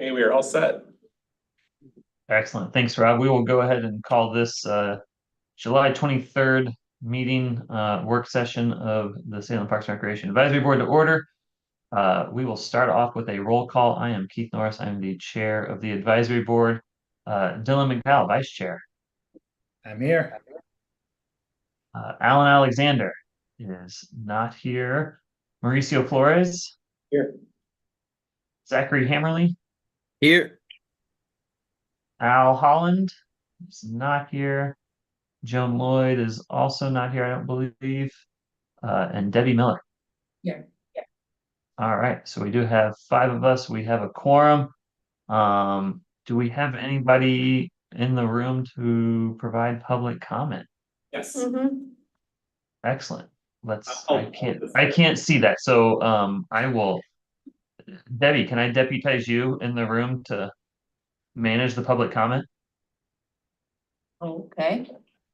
Okay, we are all set. Excellent. Thanks, Rob. We will go ahead and call this July 23rd meeting, work session of the Salem Parks and Recreation Advisory Board to order. We will start off with a roll call. I am Keith Norris. I'm the chair of the advisory board. Dylan McDowell, vice chair. I'm here. Alan Alexander is not here. Mauricio Flores. Here. Zachary Hammerly. Here. Al Holland is not here. Joan Lloyd is also not here, I don't believe. And Debbie Miller. Yeah. All right, so we do have 5 of us. We have a quorum. Do we have anybody in the room to provide public comment? Yes. Excellent. I can't see that. So I will. Debbie, can I deputize you in the room to manage the public comment? Okay.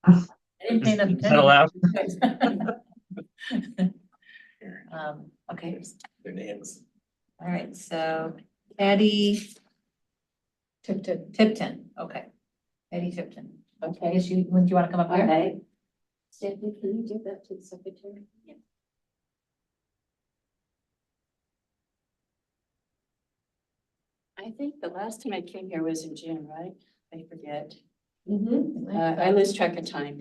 I didn't pay enough Is that allowed? Okay, Their names. all right, so Patty Tipton, okay. Patty Tipton, okay, do you want to come up here? Okay. Stephanie, can you do that to the secretary? Yeah. I think the last time I came here was in June, right? I forget. I lose track of time.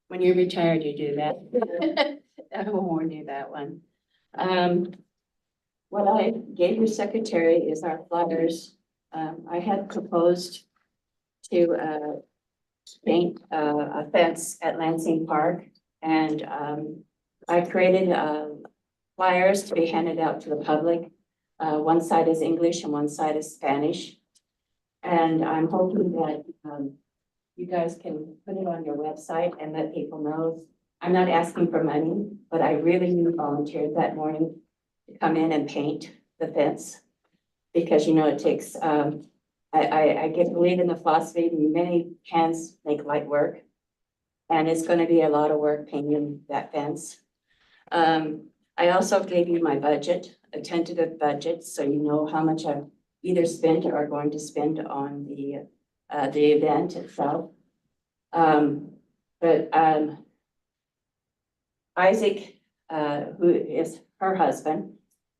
When you're retired, you do that. I won't warn you that one. What I gave your secretary is our flyers. I had proposed to paint a fence at Lansing Park, and I created flyers to be handed out to the public. One side is English and one side is Spanish. And I'm hoping that you guys can put it on your website and let people know. I'm not asking for money, but I really need volunteers that morning to come in and paint the fence. Because you know, it takes, I believe in the philosophy, many hands make light work. And it's gonna be a lot of work painting that fence. I also gave you my budget, a tentative budget, so you know how much I've either spent or are going to spend on the event itself. Isaac, who is her husband,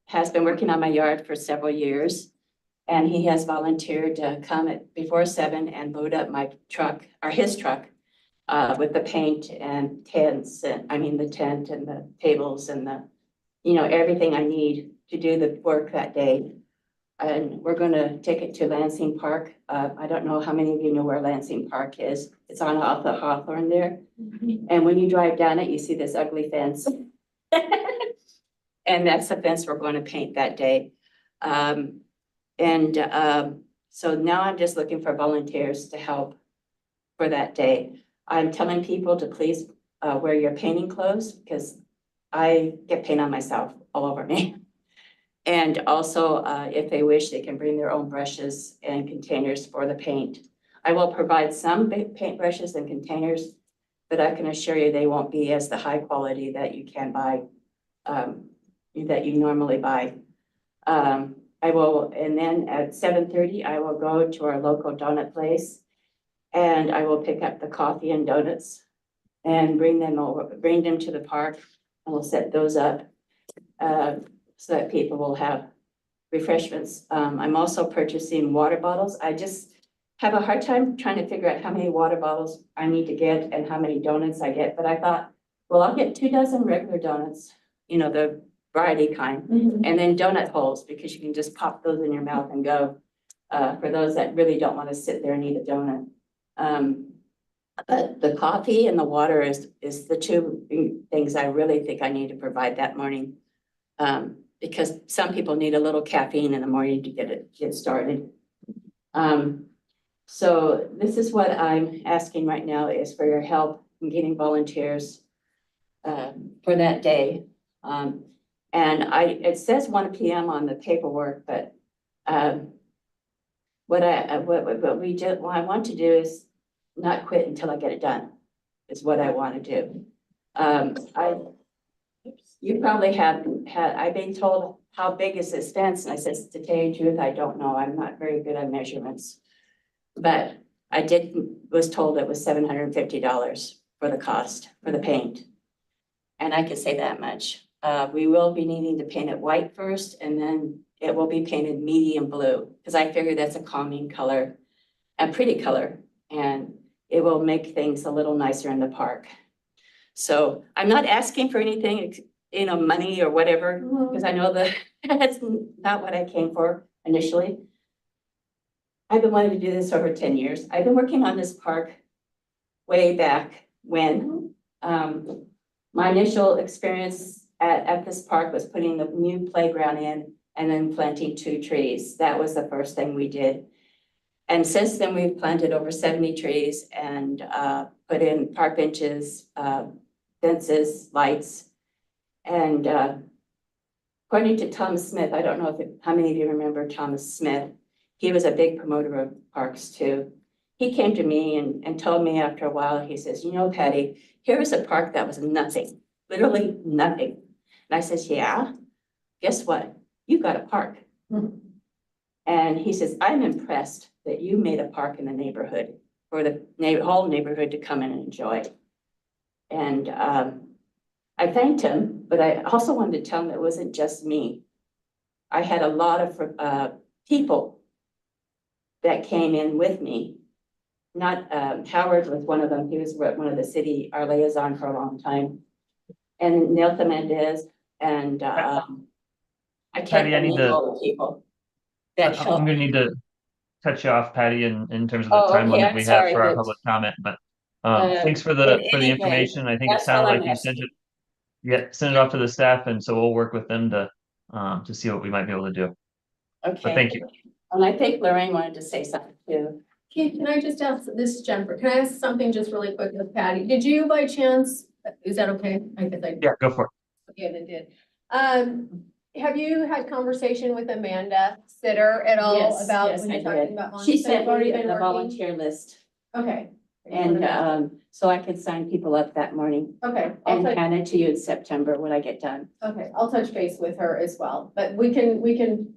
has been working on my yard for several years. And he has volunteered to come before 7 and load up my truck, or his truck, with the paint and tents, the tent and the tables and everything I need to do the work that day. And we're gonna take it to Lansing Park. I don't know how many of you know where Lansing Park is. It's off the Hawthorne there. And when you drive down it, you see this ugly fence. And that's the fence we're going to paint that day. So now I'm just looking for volunteers to help for that day. I'm telling people to please wear your painting clothes because I get paint on myself all over me. And also, if they wish, they can bring their own brushes and containers for the paint. I will provide some paint brushes and containers, but I can assure you they won't be as the high quality that you can buy, that you normally buy. And then at 7:30, I will go to our local donut place and I will pick up the coffee and donuts and bring them to the park, and we'll set those up so that people will have refreshments. I'm also purchasing water bottles. I just have a hard time trying to figure out how many water bottles I need to get and how many donuts I get, but I thought, well, I'll get 2 dozen regular donuts, the variety kind, and then donut holes, because you can just pop those in your mouth and go, for those that really don't want to sit there and eat a donut. But the coffee and the water is the 2 things I really think I need to provide that morning. Because some people need a little caffeine in the morning to get started. So this is what I'm asking right now, is for your help in getting volunteers for that day. And it says 1 p.m. on the paperwork, but what I want to do is not quit until I get it done, is what I want to do. You probably haven't had, I've been told, how big is this fence? And I said, to tell you the truth, I don't know. I'm not very good at measurements. But was told it was $750 for the cost for the paint. And I can say that much. We will be needing to paint it white first, and then it will be painted medium blue, because I figure that's a calming color, a pretty color, and it will make things a little nicer in the park. So I'm not asking for anything, money or whatever, because I know that that's not what I came for initially. I've been wanting to do this over 10 years. I've been working on this park way back when. My initial experience at this park was putting the new playground in and then planting 2 trees. That was the first thing we did. And since then, we've planted over 70 trees and put in park benches, fences, lights. And according to Thomas Smith, I don't know how many of you remember Thomas Smith. He was a big promoter of parks too. He came to me and told me after a while, he says, Patty, here was a park that was nothing, literally nothing. And I says, yeah, guess what? You got a park. And he says, I'm impressed that you made a park in the neighborhood for the whole neighborhood to come in and enjoy. And I thanked him, but I also wanted to tell him it wasn't just me. I had a lot of people that came in with me. Not Howard was one of them. He was one of our liaison for a long time. And Nelta Mendez and I can't Patty, I need name to- all the people that I'm helped. gonna need to cut you off, Patty, in terms of the Oh, time okay, limit I'm we have sorry, for our but, public comment, but thanks for but the anyway, information. I think it that's all sounded like I'm you sent asking. it. Yeah, send it off to the staff, and so we'll work with them to see what we might be able to do. But Okay. thank you. And I think Lorraine wanted to say something too. Can I just ask, this is Jennifer, can I ask something just really quick with Patty? Did you by chance, is that okay? I guess I Yeah, go for it. did and did. Have you had conversation with Amanda Sitter at all Yes, about yes, when I you're talking did. about? She volunteers? sent Already me been the working? volunteer list, Okay. and so I could sign people up that morning Okay, and hand it to you in September when I get done. okay, I'll touch base with her as well, but we can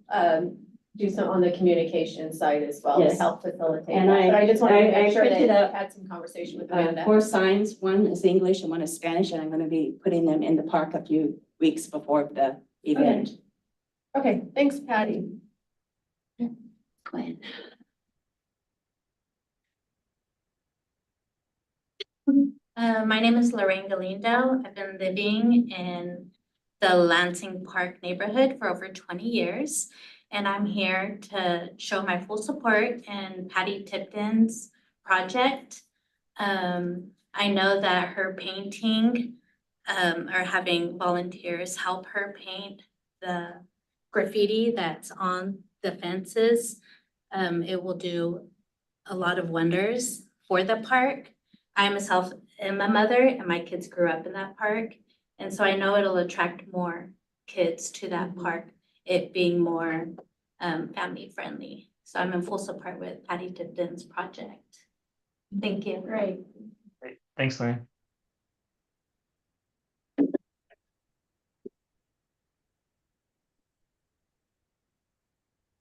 do some on the communication side as well to Yes. help facilitate And that. But I just wanted to I make sure that printed you up, had some conversation with Amanda. 4 signs. One is English and one is Spanish, and I'm going to be putting them in the park a few weeks before the event. Okay, thanks, Patty. Glenn. My name is Lorraine Galindo. I've been living in the Lansing Park neighborhood for over 20 years. And I'm here to show my full support in Patty Tipton's project. I know that her painting, or having volunteers help her paint the graffiti that's on the fences. It will do a lot of wonders for the park. I myself am a mother and my kids grew up in that park. And so I know it'll attract more kids to that park, it being more family friendly. So I'm in full support with Patty Tipton's project. Thank you. Great. Great. Thanks, Lorraine.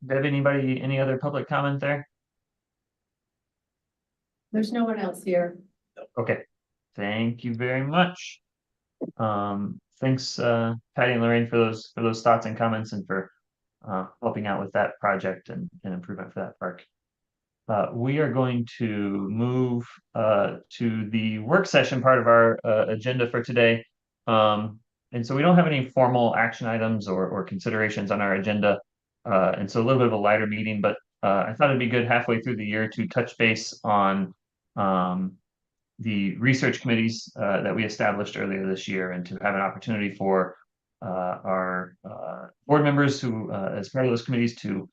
Deb, any other public comment there? There's no one else here. Okay, thank you very much. Thanks, Patty and Lorraine for those thoughts and comments and for helping out with that project and improvement for that park. We are going to move to the work session part of our agenda for today. And so we don't have any formal action items or considerations on our agenda. And so a little bit of a lighter meeting, but I thought it'd be good halfway through the year to touch base on the research committees that we established earlier this year and to have an opportunity for our board members who, as part of those committees, to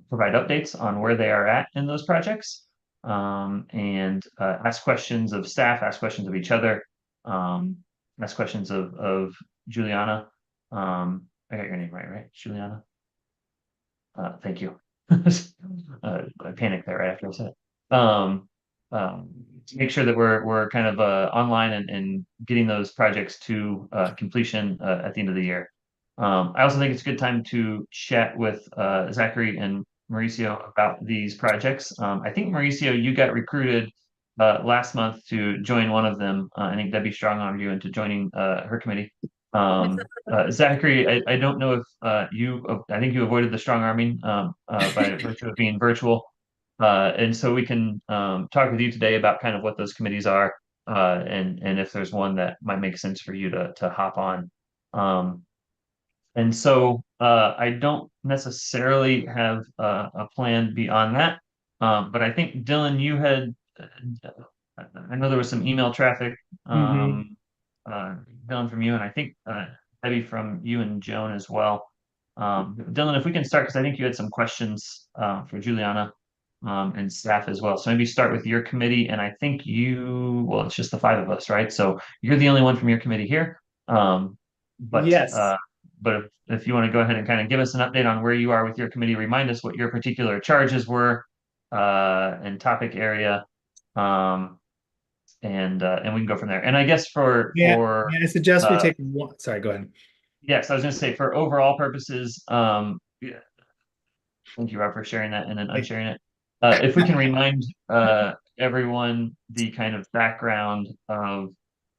provide updates on where they are at in those projects and ask questions of staff, ask questions of each other, ask questions of Juliana. I got your name right, Juliana? Thank you. I panicked there right after I said it. make sure that we're kind of online and getting those projects to completion at the end of the year. I also think it's a good time to chat with Zachary and Mauricio about these projects. I think Mauricio, you got recruited last month to join one of them. I think Debbie Strong on you into joining her committee. Zachary, I don't know if I think you avoided the strong arming by virtue of being virtual. And so we can talk with you today about kind of what those committees are and if there's one that might make sense for you to hop on. And so I don't necessarily have a plan beyond that. But I think Dylan, you had I know there was some email traffic Dylan from you, and I think Debbie from you and Joan as well. Dylan, if we can start, because I think you had some questions for Juliana and staff as well. So maybe start with your committee, and I think well, it's just the five of us, right? So you're the only one from your committee here. But Yes. But if you want to go ahead and kind of give us an update on where you are with your committee, remind us what your particular charges were and topic area. And we can go from there. And I guess I suggest we uh, take one. Sorry, go ahead. yes, I was going to say for overall purposes, yeah, thank you, Rob, for sharing that and then unsharing it. If we can remind everyone the kind of background of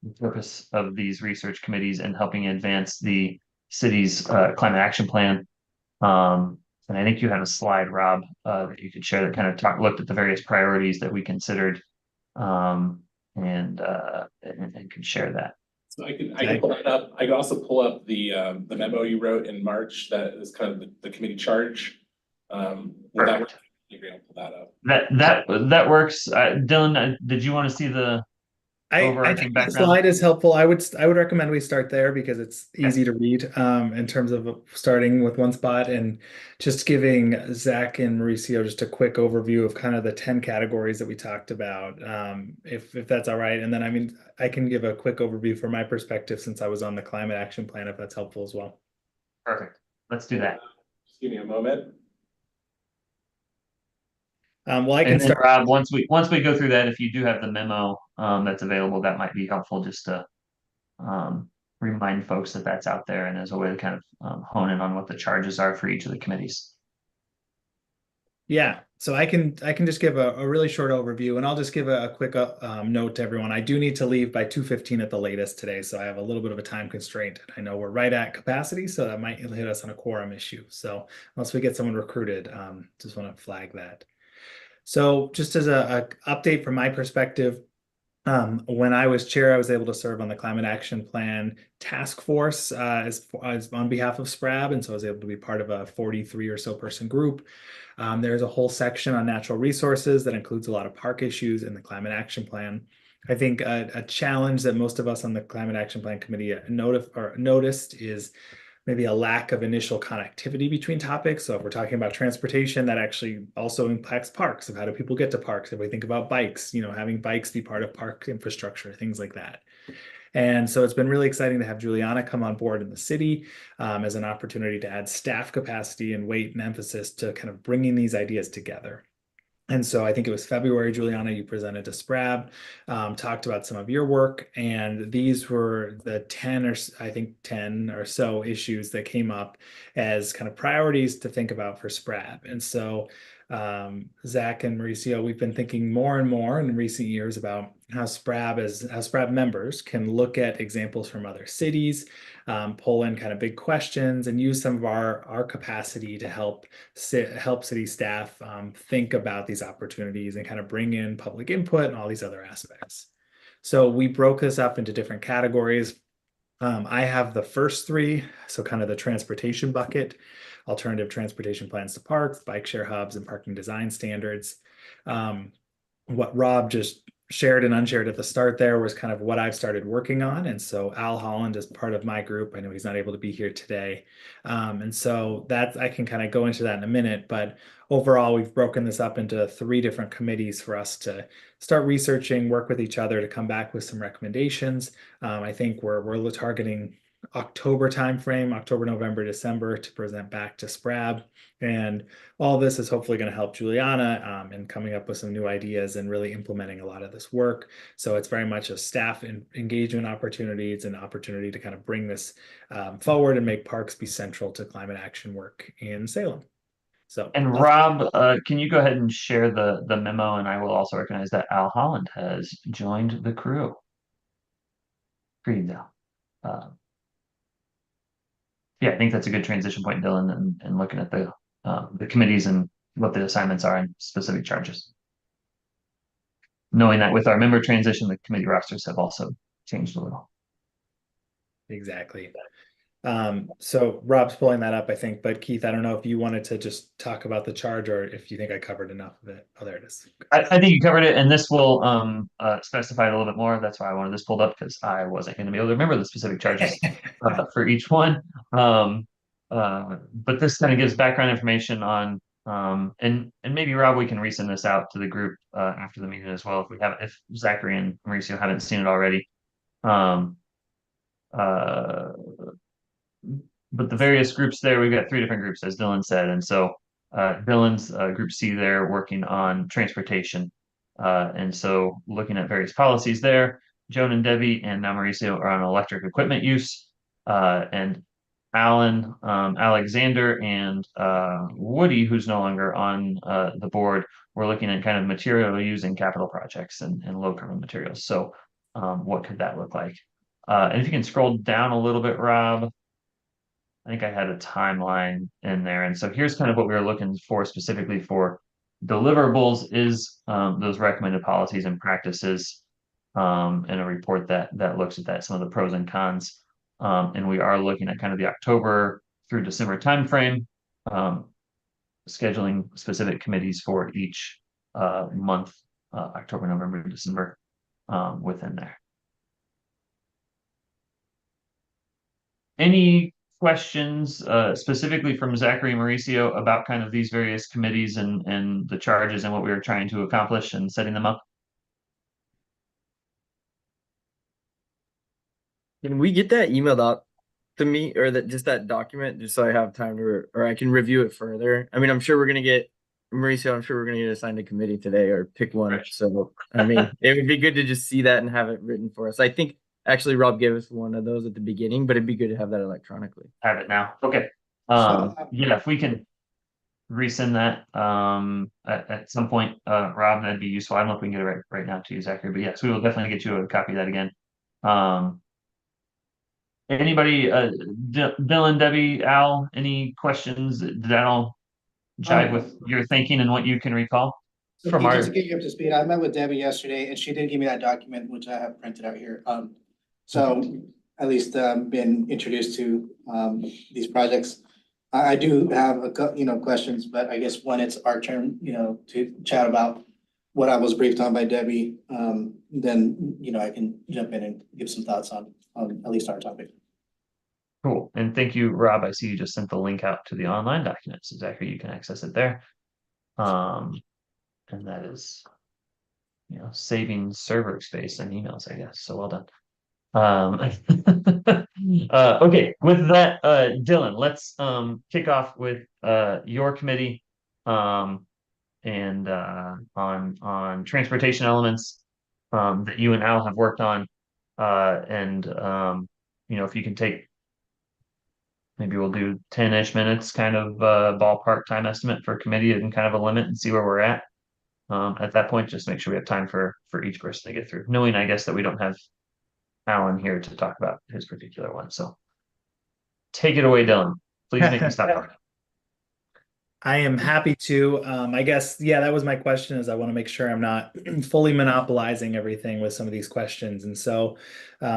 the purpose of these research committees and helping advance the city's climate action plan. And I think you had a slide, Rob, that you could share that kind of looked at the various priorities that we considered, and can share that. So I can pull that up. I can also pull up the memo you wrote in March that is kind of the committee charge. Would that work? You're able to pull that up. That works. Dylan, did you want to see the I overarching think the background? slide is helpful. I would recommend we start there because it's easy to read in terms of starting with one spot and just giving Zach and Mauricio just a quick overview of kind of the 10 categories that we talked about, if that's all right. And then, I mean, I can give a quick overview from my perspective since I was on the climate action plan, if that's helpful as well. Perfect. Let's do that. Just give me a moment. Well, I can And then, start. Rob, once we go through that, if you do have the memo that's available, that might be helpful just to remind folks that that's out there and as a way to kind of hone in on what the charges are for each of the committees. Yeah, so I can just give a really short overview, and I'll just give a quick note to everyone. I do need to leave by 2:15 at the latest today, so I have a little bit of a time constraint. I know we're right at capacity, so that might hit us on a quorum issue. So once we get someone recruited, just want to flag that. So just as a update from my perspective, when I was chair, I was able to serve on the Climate Action Plan Task Force as on behalf of SPRAB, and so I was able to be part of a 43 or so person group. There's a whole section on natural resources that includes a lot of park issues in the Climate Action Plan. I think a challenge that most of us on the Climate Action Plan Committee noticed is maybe a lack of initial connectivity between topics. So if we're talking about transportation, that actually also impacts parks. Of how do people get to parks? If we think about bikes, having bikes be part of park infrastructure, things like that. And so it's been really exciting to have Juliana come on board in the city as an opportunity to add staff capacity and weight and emphasis to kind of bringing these ideas together. And so I think it was February, Juliana, you presented to SPRAB, talked about some of your work, and these were the 10 or so issues that came up as kind of priorities to think about for SPRAB. And so Zach and Mauricio, we've been thinking more and more in recent years about how SPRAB members can look at examples from other cities, pull in kind of big questions, and use some of our capacity to help city staff think about these opportunities and kind of bring in public input and all these other aspects. So we broke this up into different categories. I have the first three, so kind of the transportation bucket, alternative transportation plans to parks, bike share hubs, and parking design standards. What Rob just shared and unshared at the start there was kind of what I've started working on. And so Al Holland is part of my group. I know he's not able to be here today. And so I can kind of go into that in a minute, but overall, we've broken this up into 3 different committees for us to start researching, work with each other to come back with some recommendations. I think we're targeting October timeframe, October, November, December, to present back to SPRAB. And all this is hopefully going to help Juliana in coming up with some new ideas and really implementing a lot of this work. So it's very much a staff engagement opportunity. It's an opportunity to kind of bring this forward and make parks be central to climate action work in Salem. So, And Rob, can you go ahead and share the memo, and I will also recognize that Al Holland has joined the crew. Greetings, Al. Yeah, I think that's a good transition point, Dylan, and looking at the committees and what the assignments are and specific charges. Knowing that with our member transition, the committee rosters have also changed a little. exactly. So Rob's pulling that up, I think, but Keith, I don't know if you wanted to just talk about the charge or if you think I covered enough of it. Oh, there it is. I think you covered it, and this will specify it a little bit more. That's why I wanted this pulled up, because I wasn't going to be able to remember the specific charges for each one. But this kind of gives background information on and maybe Rob, we can resend this out to the group after the meeting as well if Zachary and Mauricio haven't seen it already. But the various groups there, we've got 3 different groups, as Dylan said, and so Dylan's group C there working on transportation, and so looking at various policies there. Joan and Debbie and now Mauricio are on electric equipment use, and Alan, Alexander, and Woody, who's no longer on the board, we're looking at kind of material use in capital projects and low carbon materials. So what could that look like? And if you can scroll down a little bit, Rob, I think I had a timeline in there. And so here's kind of what we were looking for specifically for deliverables is those recommended policies and practices, and a report that looks at that, some of the pros and cons. And we are looking at kind of the October through December timeframe, scheduling specific committees for each month, October, November, December, within there. Any questions specifically from Zachary and Mauricio about kind of these various committees and the charges and what we were trying to accomplish and setting them up? Can we get that emailed out to me, or just that document, just so I have time to, or I can review it further? I mean, I'm sure we're gonna get Mauricio. I'm sure we're gonna get assigned a committee today, or pick one. Right. So I mean, it would be good to just see that and have it written for us. I think actually Rob gave us one of those at the beginning, but it'd be good to have that electronically. Have it now. Okay. Yeah, if we can resend that at some point, Rob, that'd be useful. I don't know if we can get it right now to you, Zachary, but yes, we will definitely get you a copy of that again. Anybody, Dylan, Debbie, Al, any questions? Did that all jive with your thinking and what you can recall? So From Keith, our, just to get you up to speed, I met with Debbie yesterday and she did give me that document, which I have printed out here. So at least been introduced to these projects. I do have questions, but I guess when it's our turn, to chat about what I was briefed on by Debbie, then, I can jump in and give some thoughts on at least our topic. cool. And thank you, Rob. I see you just sent the link out to the online document. So Zachary, you can access it there. And that is, saving server space and emails, I guess. So well done. Okay, with that, Dylan, let's kick off with your committee and on transportation elements that you and Al have worked on. And if you can take, maybe we'll do 10-ish minutes, kind of ballpark time estimate for committee and kind of a limit and see where we're at. At that point, just make sure we have time for each person to get through, knowing, I guess, that we don't have Alan here to talk about his particular one. So take it away, Dylan. Please make me stop talking. I am happy to. I guess, yeah, that was my question, is I want to make sure I'm not fully monopolizing everything with some of these questions. And so,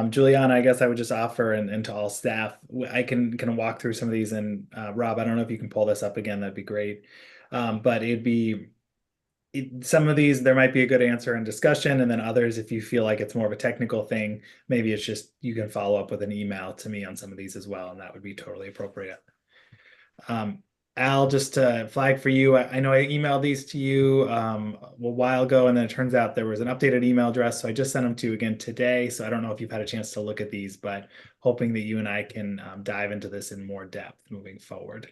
Juliana, I guess I would just offer, and to all staff, I can kind of walk through some of these. And Rob, I don't know if you can pull this up again, that'd be great. But some of these, there might be a good answer and discussion, and then others, if you feel like it's more of a technical thing, maybe it's just, you can follow up with an email to me on some of these as well, and that would be totally appropriate. Al, just to flag for you, I know I emailed these to you a while ago, and then it turns out there was an updated email address, so I just sent them to you again today. So I don't know if you've had a chance to look at these, but hoping that you and I can dive into this in more depth moving forward.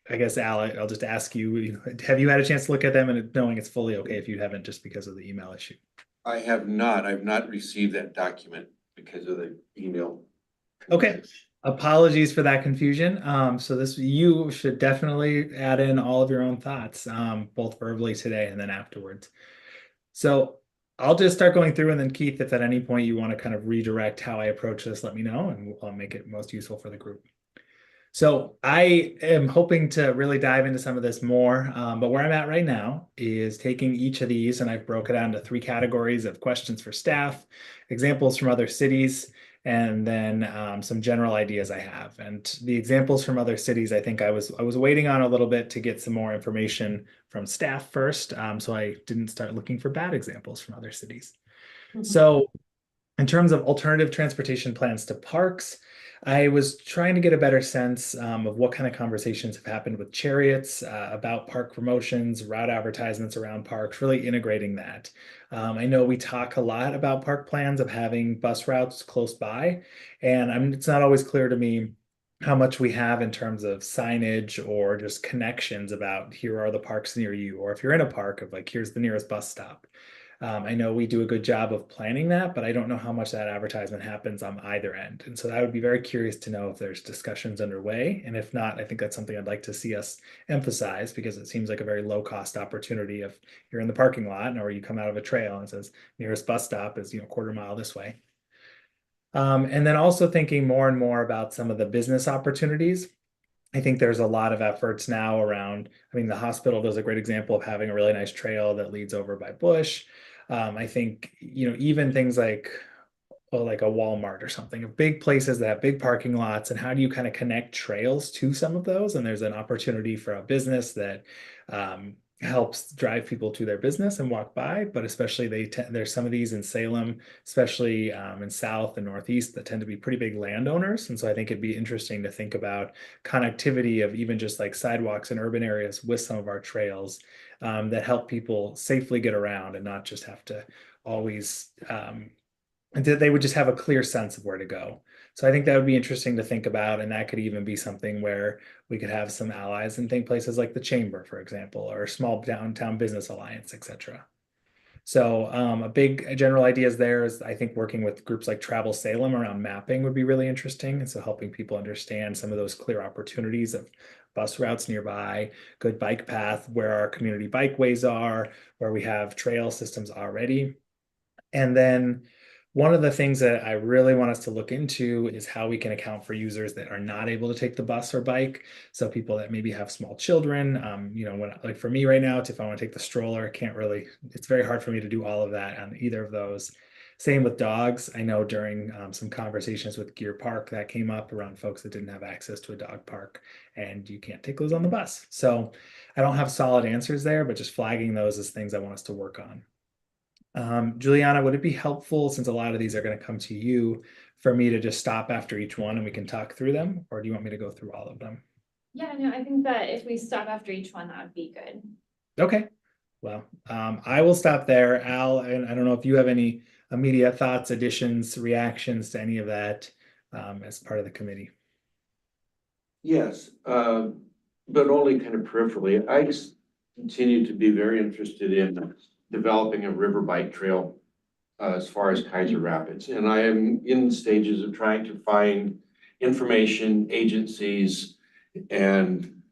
I guess, Al, I'll just ask you, have you had a chance to look at them and knowing it's fully okay if you haven't, just because of the email issue? I have not. I've not received that document because of the email. Okay. Apologies for that confusion. So you should definitely add in all of your own thoughts, both verbally today and then afterwards. So I'll just start going through, and then Keith, if at any point you want to kind of redirect how I approach this, let me know, and I'll make it most useful for the group. So I am hoping to really dive into some of this more, but where I'm at right now is taking each of these, and I've broken it down into 3 categories of questions for staff, examples from other cities, and then some general ideas I have. And the examples from other cities, I think I was waiting on a little bit to get some more information from staff first, so I didn't start looking for bad examples from other cities. So in terms of alternative transportation plans to parks, I was trying to get a better sense of what kind of conversations have happened with Chariots about park promotions, route advertisements around parks, really integrating that. I know we talk a lot about park plans of having bus routes close by, and it's not always clear to me how much we have in terms of signage or just connections about here are the parks near you, or if you're in a park of like, here's the nearest bus stop. I know we do a good job of planning that, but I don't know how much that advertisement happens on either end. And so I would be very curious to know if there's discussions underway. And if not, I think that's something I'd like to see us emphasize, because it seems like a very low cost opportunity if you're in the parking lot or you come out of a trail and it says nearest bus stop is, quarter mile this way. And then also thinking more and more about some of the business opportunities. I think there's a lot of efforts now around, the hospital does a great example of having a really nice trail that leads over by Bush. I think, even things like a Walmart or something, of big places that have big parking lots, and how do you kind of connect trails to some of those? And there's an opportunity for a business that helps drive people to their business and walk by, but especially there's some of these in Salem, especially in South and Northeast, that tend to be pretty big landowners. And so I think it'd be interesting to think about connectivity of even just like sidewalks in urban areas with some of our trails that help people safely get around and not just have to always they would just have a clear sense of where to go. So I think that would be interesting to think about, and that could even be something where we could have some allies and think places like the Chamber, for example, or small downtown business alliance, etc. So a big general ideas there is, I think, working with groups like Travel Salem around mapping would be really interesting. And so helping people understand some of those clear opportunities of bus routes nearby, good bike path, where our community bikeways are, where we have trail systems already. And then one of the things that I really want us to look into is how we can account for users that are not able to take the bus or bike. So people that maybe have small children, like for me right now, if I want to take the stroller, it's very hard for me to do all of that on either of those. Same with dogs. I know during some conversations with Gear Park that came up around folks that didn't have access to a dog park, and you can't take those on the bus. So I don't have solid answers there, but just flagging those as things I want us to work on. Juliana, would it be helpful, since a lot of these are going to come to you, for me to just stop after each one and we can talk through them? Or do you want me to go through all of them? Yeah, no, I think that if we stop after each one, that would be good. Okay. Well, I will stop there. Al, and I don't know if you have any immediate thoughts, additions, reactions to any of that as part of the committee. Yes, but only kind of peripherally. I just continue to be very interested in developing a river bike trail as far as Kaiser Rapids. And I am in stages of trying to find information, agencies, and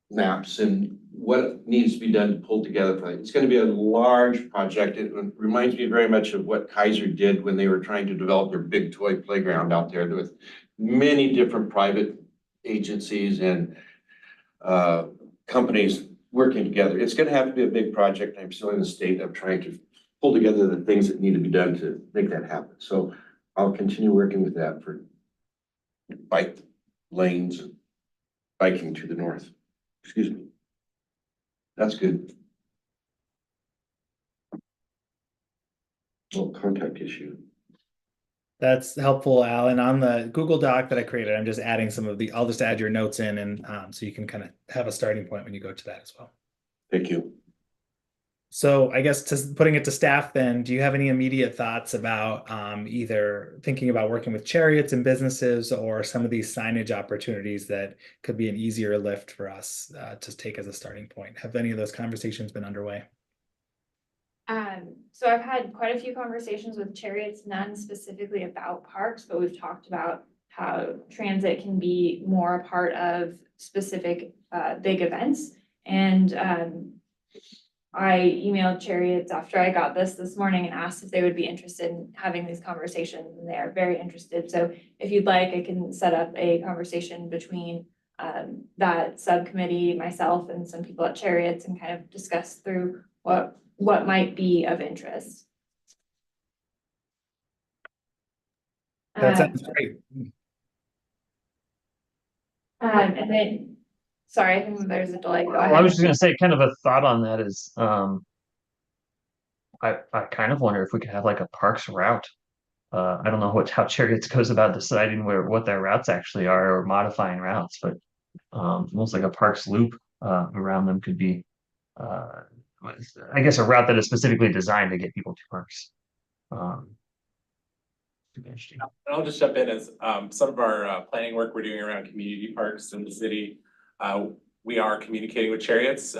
maps and what needs to be done to pull together for it. It's going to be a large project. It reminds me very much of what Kaiser did when they were trying to develop their big toy playground out there with many different private agencies and companies working together. It's going to have to be a big project. I'm still in the state of trying to pull together the things that need to be done to make that happen. So I'll continue working with that for bike lanes and biking to the north. Excuse me. That's good. Well, contact issue. That's helpful, Al. And on the Google Doc that I created, I'm just adding some of I'll just add your notes in and so you can kind of have a starting point when you go to that as well. Thank you. So I guess putting it to staff then, do you have any immediate thoughts about either thinking about working with chariots and businesses or some of these signage opportunities that could be an easier lift for us to take as a starting point? Have any of those conversations been underway? So I've had quite a few conversations with chariots, none specifically about parks, but we've talked about how transit can be more a part of specific big events. And I emailed chariots after I got this morning and asked if they would be interested in having these conversations, and they are very interested. So if you'd like, I can set up a conversation between that subcommittee, myself, and some people at chariots, and kind of discuss through what might be of interest. That sounds great. And then, sorry, I think there's a delay. Go Well, I ahead. was just gonna say, kind of a thought on that is, I kind of wonder if we could have like a parks route. I don't know how Chariots goes about deciding what their routes actually are or modifying routes, but almost like a parks loop around them could be, uh, I guess, a route that is specifically designed to get people to parks. Could be interesting. And I'll just jump in as some of our planning work we're doing around community parks in the city. We are communicating with chariots,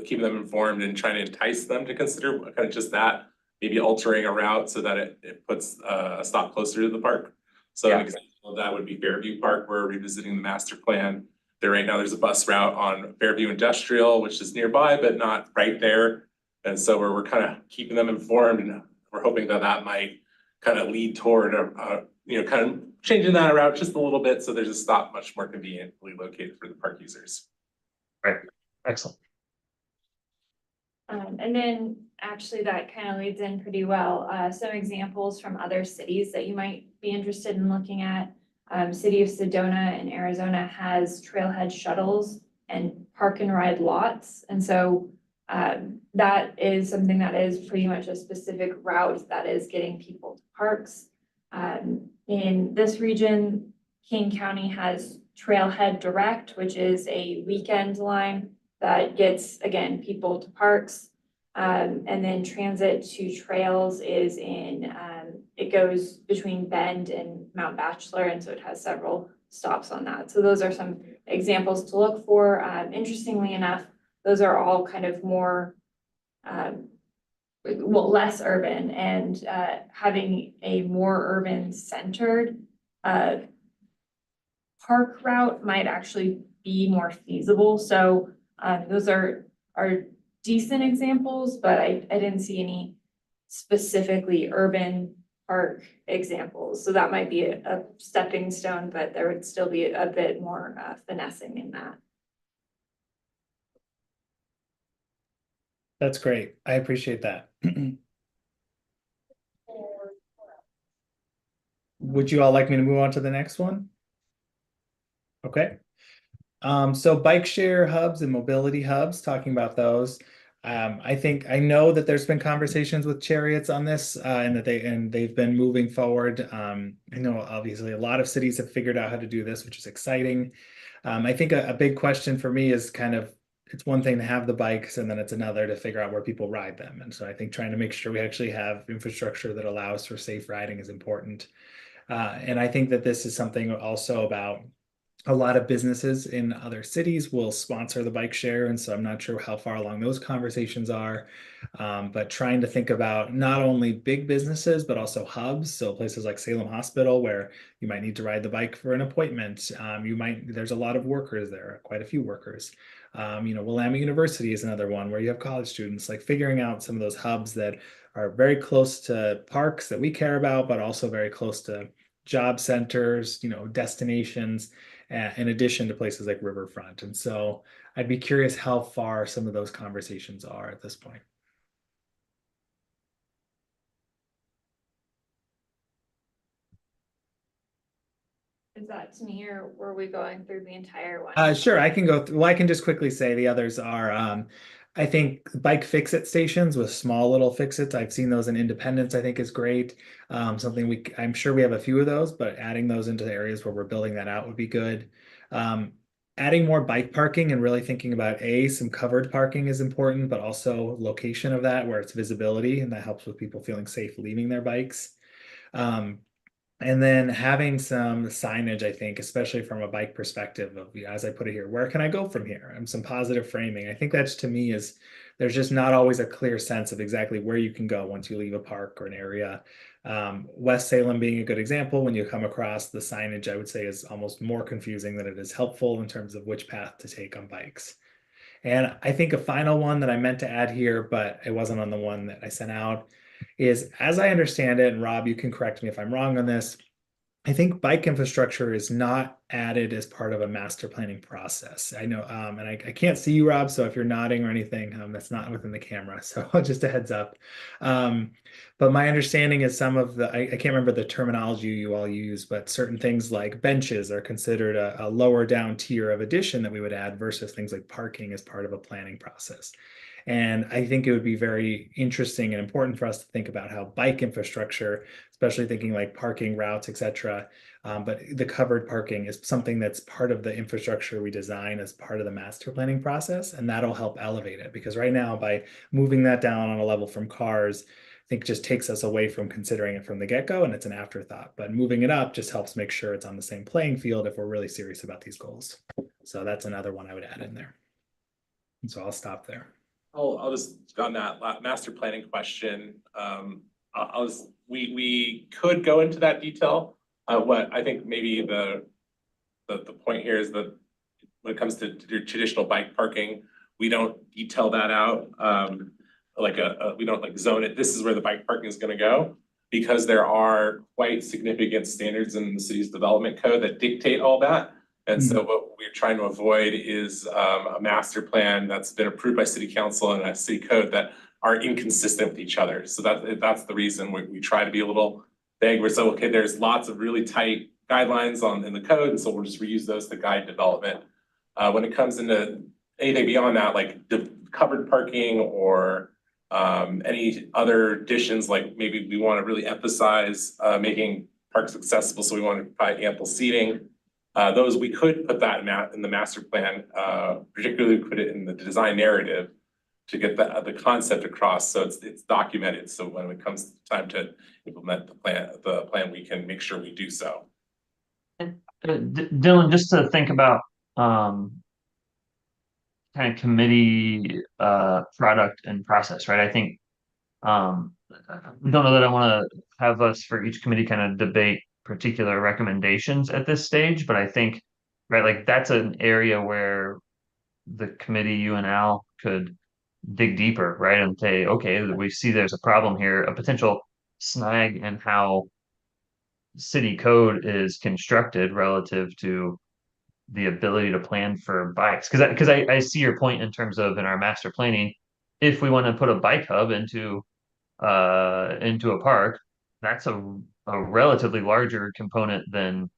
keeping them informed and trying to entice them to consider kind of just that, maybe altering a route so that it puts a stop closer to the park. So an example of that would be Fairview Park. We're revisiting the master plan. Right now there's a bus route on Fairview Industrial, which is nearby, but not right there. And so we're kind of keeping them informed, and we're hoping that that might kind of lead toward kind of changing that route just a little bit so there's a stop much more conveniently located for the park users. Right. Excellent. And then actually that kind of leads in pretty well. Some examples from other cities that you might be interested in looking at. City of Sedona in Arizona has trailhead shuttles and park and ride lots. And so that is something that is pretty much a specific route that is getting people to parks. In this region, King County has Trailhead Direct, which is a weekend line that gets, again, people to parks. And then Transit to Trails is in, it goes between Bend and Mount Bachelor, and so it has several stops on that. So those are some examples to look for. Interestingly enough, those are all kind of more, less urban, and having a more urban centered park route might actually be more feasible. So those are decent examples, but I didn't see any specifically urban park examples. So that might be a stepping stone, but there would still be a bit more finessing in that. That's great. I appreciate that. Would you all like me to move on to the next one? Okay. So bike share hubs and mobility hubs, talking about those. I know that there's been conversations with chariots on this, and that they've been moving forward. I know obviously a lot of cities have figured out how to do this, which is exciting. I think a big question for me is kind of, it's one thing to have the bikes and then it's another to figure out where people ride them. And so I think trying to make sure we actually have infrastructure that allows for safe riding is important. And I think that this is something also about a lot of businesses in other cities will sponsor the bike share. And so I'm not sure how far along those conversations are, but trying to think about not only big businesses, but also hubs. So places like Salem Hospital, where you might need to ride the bike for an appointment. There's a lot of workers there, quite a few workers. Willamette University is another one where you have college students, like figuring out some of those hubs that are very close to parks that we care about, but also very close to job centers, destinations, in addition to places like Riverfront. And so I'd be curious how far some of those conversations are at this point. Is that to me, or were we going through the entire one? Sure, I can go through. Well, I can just quickly say the others are I think bike fix-it stations with small little fix-its, I've seen those in Independence, I think is great. Something I'm sure we have a few of those, but adding those into the areas where we're building that out would be good. Adding more bike parking and really thinking about some covered parking is important, but also location of that where it's visibility, and that helps with people feeling safe leaving their bikes. And then having some signage, I think, especially from a bike perspective of, as I put it here, where can I go from here? And some positive framing. I think that's, to me, is there's just not always a clear sense of exactly where you can go once you leave a park or an area. West Salem being a good example, when you come across the signage, I would say is almost more confusing than it is helpful in terms of which path to take on bikes. And I think a final one that I meant to add here, but it wasn't on the one that I sent out, is, as I understand it, and Rob, you can correct me if I'm wrong on this, I think bike infrastructure is not added as part of a master planning process. I know, and I can't see you, Rob, so if you're nodding or anything, that's not within the camera. So just a heads up. But my understanding is some of the, I can't remember the terminology you all use, but certain things like benches are considered a lower down tier of addition that we would add versus things like parking as part of a planning process. And I think it would be very interesting and important for us to think about how bike infrastructure, especially thinking like parking routes, etc. But the covered parking is something that's part of the infrastructure we design as part of the master planning process, and that'll help elevate it. Because right now, by moving that down on a level from cars, I think just takes us away from considering it from the get-go, and it's an afterthought. But moving it up just helps make sure it's on the same playing field if we're really serious about these goals. So that's another one I would add in there. And so I'll stop there. I'll just, on that master planning question, we could go into that detail. What I think maybe the point here is that when it comes to traditional bike parking, we don't detail that out. We don't like zone it, this is where the bike parking is gonna go, because there are quite significant standards in the city's development code that dictate all that. And so what we're trying to avoid is a master plan that's been approved by city council and a city code that are inconsistent with each other. So that's the reason we try to be a little vague. We're so, okay, there's lots of really tight guidelines in the code, and so we'll just reuse those to guide development. When it comes into anything beyond that, like the covered parking or any other additions, like maybe we want to really emphasize making parks accessible, so we want to provide ample seating. Those we could put that in the master plan, particularly put it in the design narrative to get the concept across, so it's documented. So when it comes time to implement the plan, we can make sure we do so. Dylan, just to think about kind of committee product and process, right? I think don't know that I want to have us for each committee kind of debate particular recommendations at this stage, but I think, right, like that's an area where the committee, you and Al, could dig deeper, right, and say, okay, we see there's a problem here, a potential snag in how city code is constructed relative to the ability to plan for bikes. Because I see your point in terms of in our master planning, if we want to put a bike hub into a park, that's a relatively larger component than,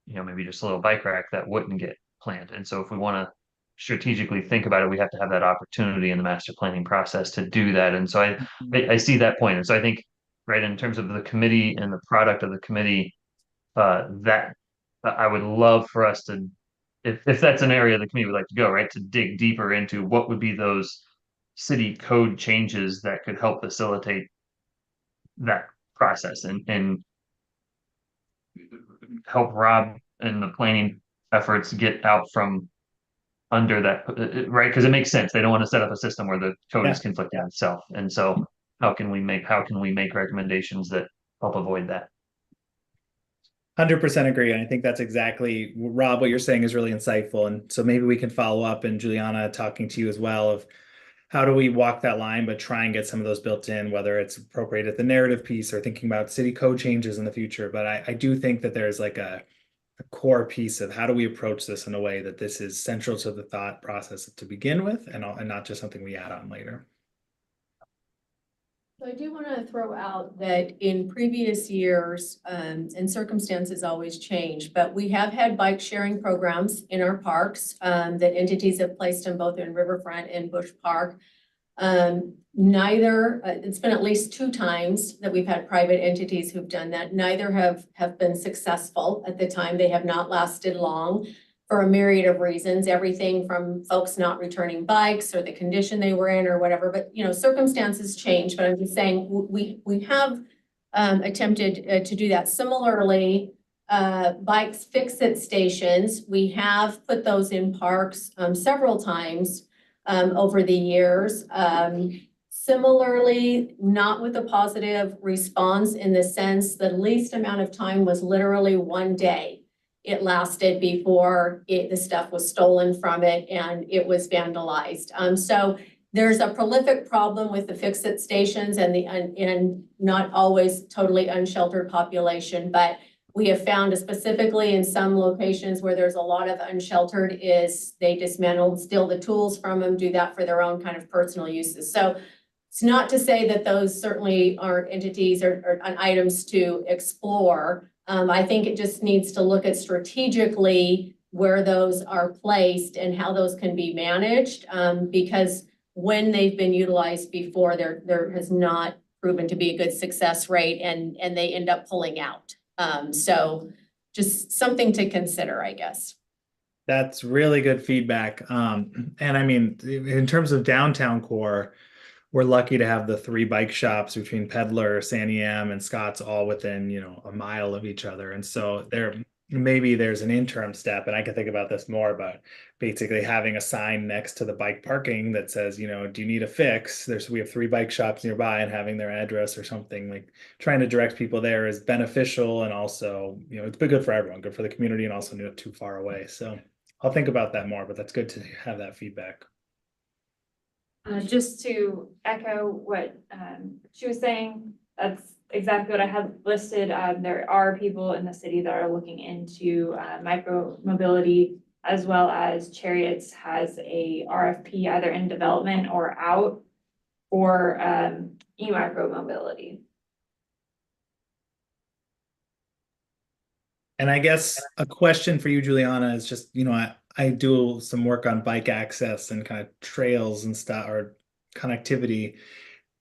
maybe just a little bike rack that wouldn't get planned. And so if we want to strategically think about it, we have to have that opportunity in the master planning process to do that. And so I see that point. And so I think, right, in terms of the committee and the product of the committee, that I would love for us to, if that's an area the committee would like to go, right, to dig deeper into what would be those city code changes that could help facilitate that process and help Rob and the planning efforts get out from under that, right? Because it makes sense. They don't want to set up a system where the code is conflicting itself. And so how can we make recommendations that help avoid that? 100% agree. And I think that's exactly, Rob, what you're saying is really insightful. And so maybe we can follow up, and Juliana, talking to you as well, of how do we walk that line, but try and get some of those built in, whether it's appropriate at the narrative piece or thinking about city code changes in the future. But I do think that there's like a core piece of how do we approach this in a way that this is central to the thought process to begin with, and not just something we add on later. So I do want to throw out that in previous years, and circumstances always change, but we have had bike sharing programs in our parks, that entities have placed them both in Riverfront and Bush Park. It's been at least 2 times that we've had private entities who've done that. Neither have been successful at the time. They have not lasted long for a myriad of reasons, everything from folks not returning bikes or the condition they were in or whatever, but circumstances change, but I'm just saying, we have attempted to do that. Similarly, bikes fix-it stations, we have put those in parks several times over the years. Similarly, not with a positive response in the sense the least amount of time was literally 1 day. It lasted before the stuff was stolen from it and it was vandalized. So there's a prolific problem with the fix-it stations and not always totally unsheltered population, but we have found specifically in some locations where there's a lot of unsheltered is they dismantle, steal the tools from them, do that for their own kind of personal uses. So it's not to say that those certainly aren't entities or items to explore. I think it just needs to look at strategically where those are placed and how those can be managed, because when they've been utilized before, there has not proven to be a good success rate and they end up pulling out. So just something to consider, I guess. That's really good feedback. And I mean, in terms of downtown core, we're lucky to have the 3 bike shops between Peddler, Sandy M, and Scott's all within, a mile of each other. And so maybe there's an interim step, and I can think about this more about basically having a sign next to the bike parking that says, do you need a fix? We have 3 bike shops nearby, and having their address or something, like trying to direct people there is beneficial. And also, it's been good for everyone, good for the community, and also not too far away. So I'll think about that more, but that's good to have that feedback. Just to echo what she was saying, that's exactly what I had listed. There are people in the city that are looking into micro mobility, as well as Chariots has a RFP either in development or out for e-micro mobility. And I guess a question for you, Juliana, is just, I do some work on bike access and kind of trails and stuff, or connectivity,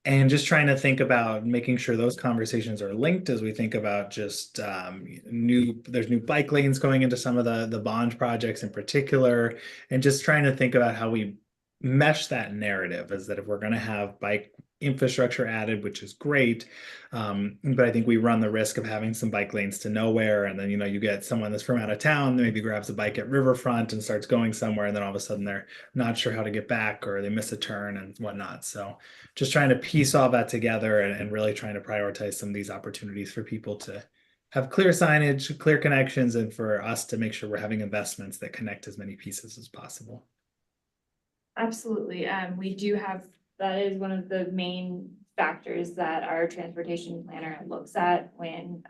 and just trying to think about making sure those conversations are linked as we think about just there's new bike lanes going into some of the bond projects in particular, and just trying to think about how we mesh that narrative, is that if we're going to have bike infrastructure added, which is great, but I think we run the risk of having some bike lanes to nowhere, and then you get someone that's from out of town that maybe grabs a bike at Riverfront and starts going somewhere, and then all of a sudden they're not sure how to get back, or they miss a turn and whatnot. So just trying to piece all that together and really trying to prioritize some of these opportunities for people to have clear signage, clear connections, and for us to make sure we're having investments that connect as many pieces as possible. Absolutely. We do have, that is one of the main factors that our transportation planner looks at when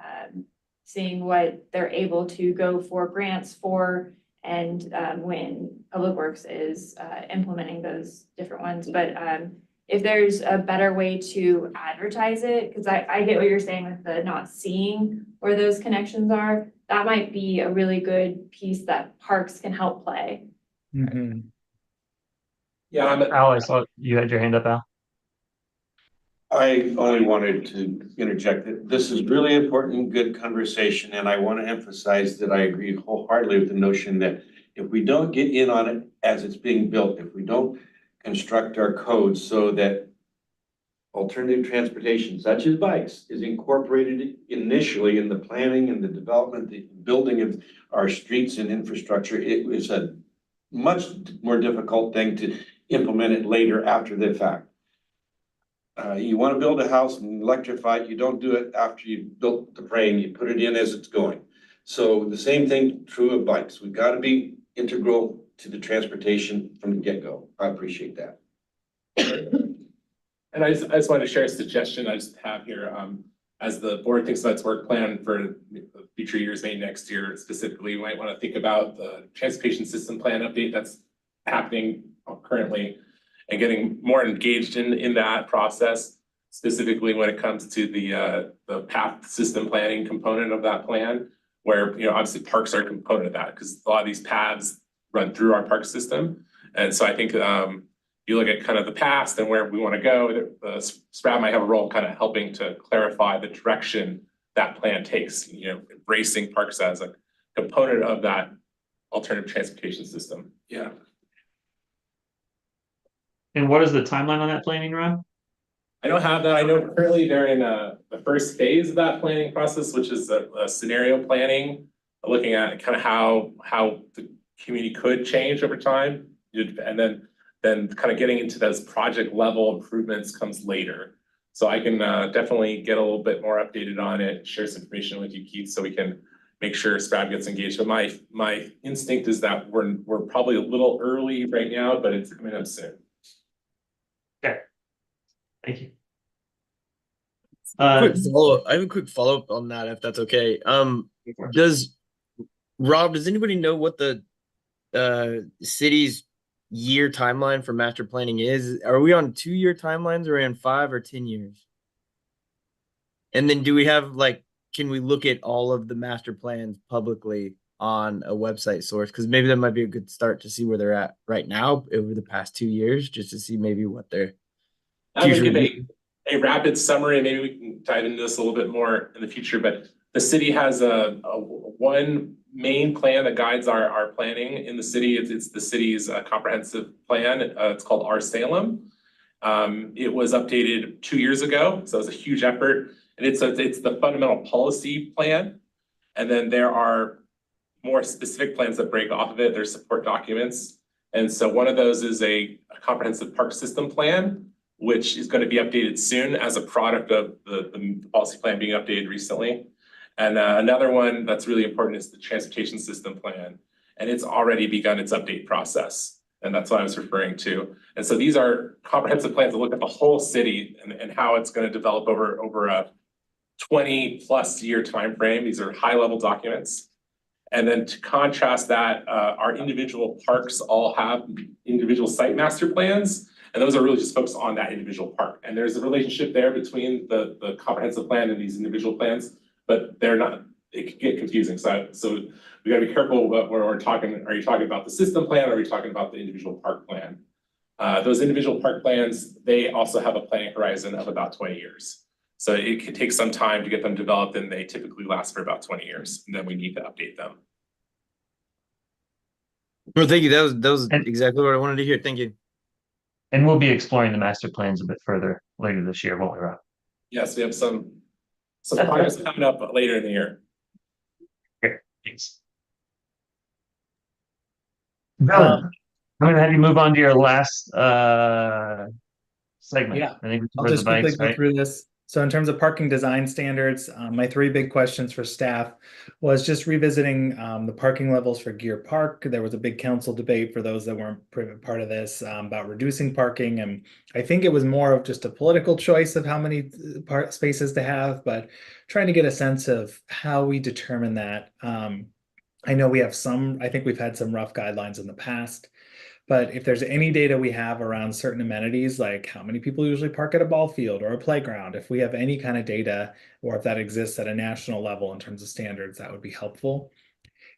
seeing what they're able to go for grants for, and when Public Works is implementing those different ones. But if there's a better way to advertise it, because I get what you're saying with the not seeing where those connections are, that might be a really good piece that parks can help play. Mm-hmm. Yeah, Al, I saw you had your hand up, Al. I only wanted to interject that this is really important, good conversation, and I want to emphasize that I agree wholeheartedly with the notion that if we don't get in on it as it's being built, if we don't construct our codes so that alternative transportation, such as bikes, is incorporated initially in the planning and the development, the building of our streets and infrastructure, it is a much more difficult thing to implement it later after the fact. You want to build a house and electrify it, you don't do it after you've built the frame, you put it in as it's going. So the same thing true of bikes. We've got to be integral to the transportation from the get-go. I appreciate that. And I just wanted to share a suggestion I just have here. As the board thinks about its work plan for future years, maybe next year specifically, you might want to think about the transportation system plan update that's happening currently and getting more engaged in that process. specifically when it comes to the path system planning component of that plan, where, you know, obviously parks are a component of that, because a lot of these paths run through our park system. And so I think you look at kind of the past and where we want to go, SPRAD might have a role kind of helping to clarify the direction that plan takes, you know, embracing parks as a component of that alternative transportation system. Yeah. And what is the timeline on that planning, Ron? I don't have that. I know currently they're in the first phase of that planning process, which is a scenario planning, looking at kind of how the community could change over time. And then kind of getting into those project level improvements comes later. So I can definitely get a little bit more updated on it, share some information with you, Keith, so we can make sure SPRAD gets engaged. But my instinct is that we're probably a little early right now, but it's coming up soon. Okay. Thank you. Quick follow-up. I have a quick follow-up on that, if that's okay. Does anybody know what the city's year timeline for master planning is? Are we on 2-year timelines, or are we on 5 or 10 years? And then do we have, like, can we look at all of the master plans publicly on a website source? Because maybe that might be a good start to see where they're at right now over the past 2 years, just to see maybe what they're. I would give a rapid summary, and maybe we can dive into this a little bit more in the future, but the city has a one main plan that guides our planning in the city. It's the city's comprehensive plan. It's called our Salem. It was updated 2 years ago, so it was a huge effort. And it's the fundamental policy plan. And then there are more specific plans that break off of it. There's support documents. And so one of those is a comprehensive park system plan, which is going to be updated soon as a product of the policy plan being updated recently. And another one that's really important is the transportation system plan. And it's already begun its update process. And that's what I was referring to. And so these are comprehensive plans that look at the whole city and how it's going to develop over a 20+ year time frame. These are high level documents. And then to contrast that, our individual parks all have individual site master plans. And those are really just focused on that individual park. And there's a relationship there between the comprehensive plan and these individual plans, but they're not, it can get confusing. So we gotta be careful when we're talking, are you talking about the system plan or are we talking about the individual park plan? Those individual park plans, they also have a planning horizon of about 20 years. So it could take some time to get them developed, and they typically last for about 20 years. And then we need to update them. Well, thank you. That was exactly what I wanted to hear. Thank you. And we'll be exploring the master plans a bit further later this year, won't we, Rob? Yes, we have some progress coming up later in the year. Okay, thanks. I'm gonna have you move on to your last segment. Yeah, I think we I'll covered the just quickly bikes, go right? through this. So in terms of parking design standards, my 3 big questions for staff was just revisiting the parking levels for Gear Park. There was a big council debate for those that weren't part of this about reducing parking. And I think it was more of just a political choice of how many spaces to have, but trying to get a sense of how we determine that. I know we have I think we've had some rough guidelines in the past. But if there's any data we have around certain amenities, like how many people usually park at a ball field or a playground, if we have any kind of data, or if that exists at a national level in terms of standards, that would be helpful.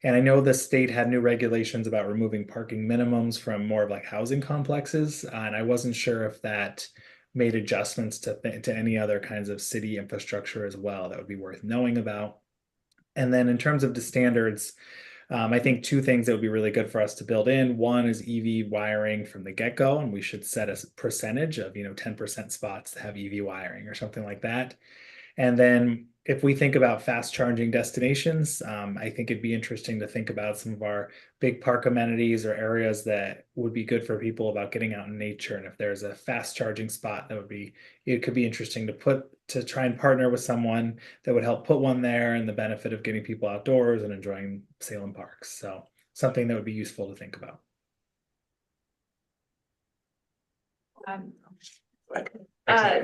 And I know the state had new regulations about removing parking minimums from more of like housing complexes. And I wasn't sure if that made adjustments to any other kinds of city infrastructure as well. That would be worth knowing about. And then in terms of the standards, I think 2 things that would be really good for us to build in. One is EV wiring from the get-go, and we should set a percentage of 10% spots to have EV wiring or something like that. And then if we think about fast charging destinations, I think it'd be interesting to think about some of our big park amenities or areas that would be good for people about getting out in nature. And if there's a fast charging spot, it could be interesting to try and partner with someone that would help put one there, and the benefit of getting people outdoors and enjoying Salem parks. So something that would be useful to think about.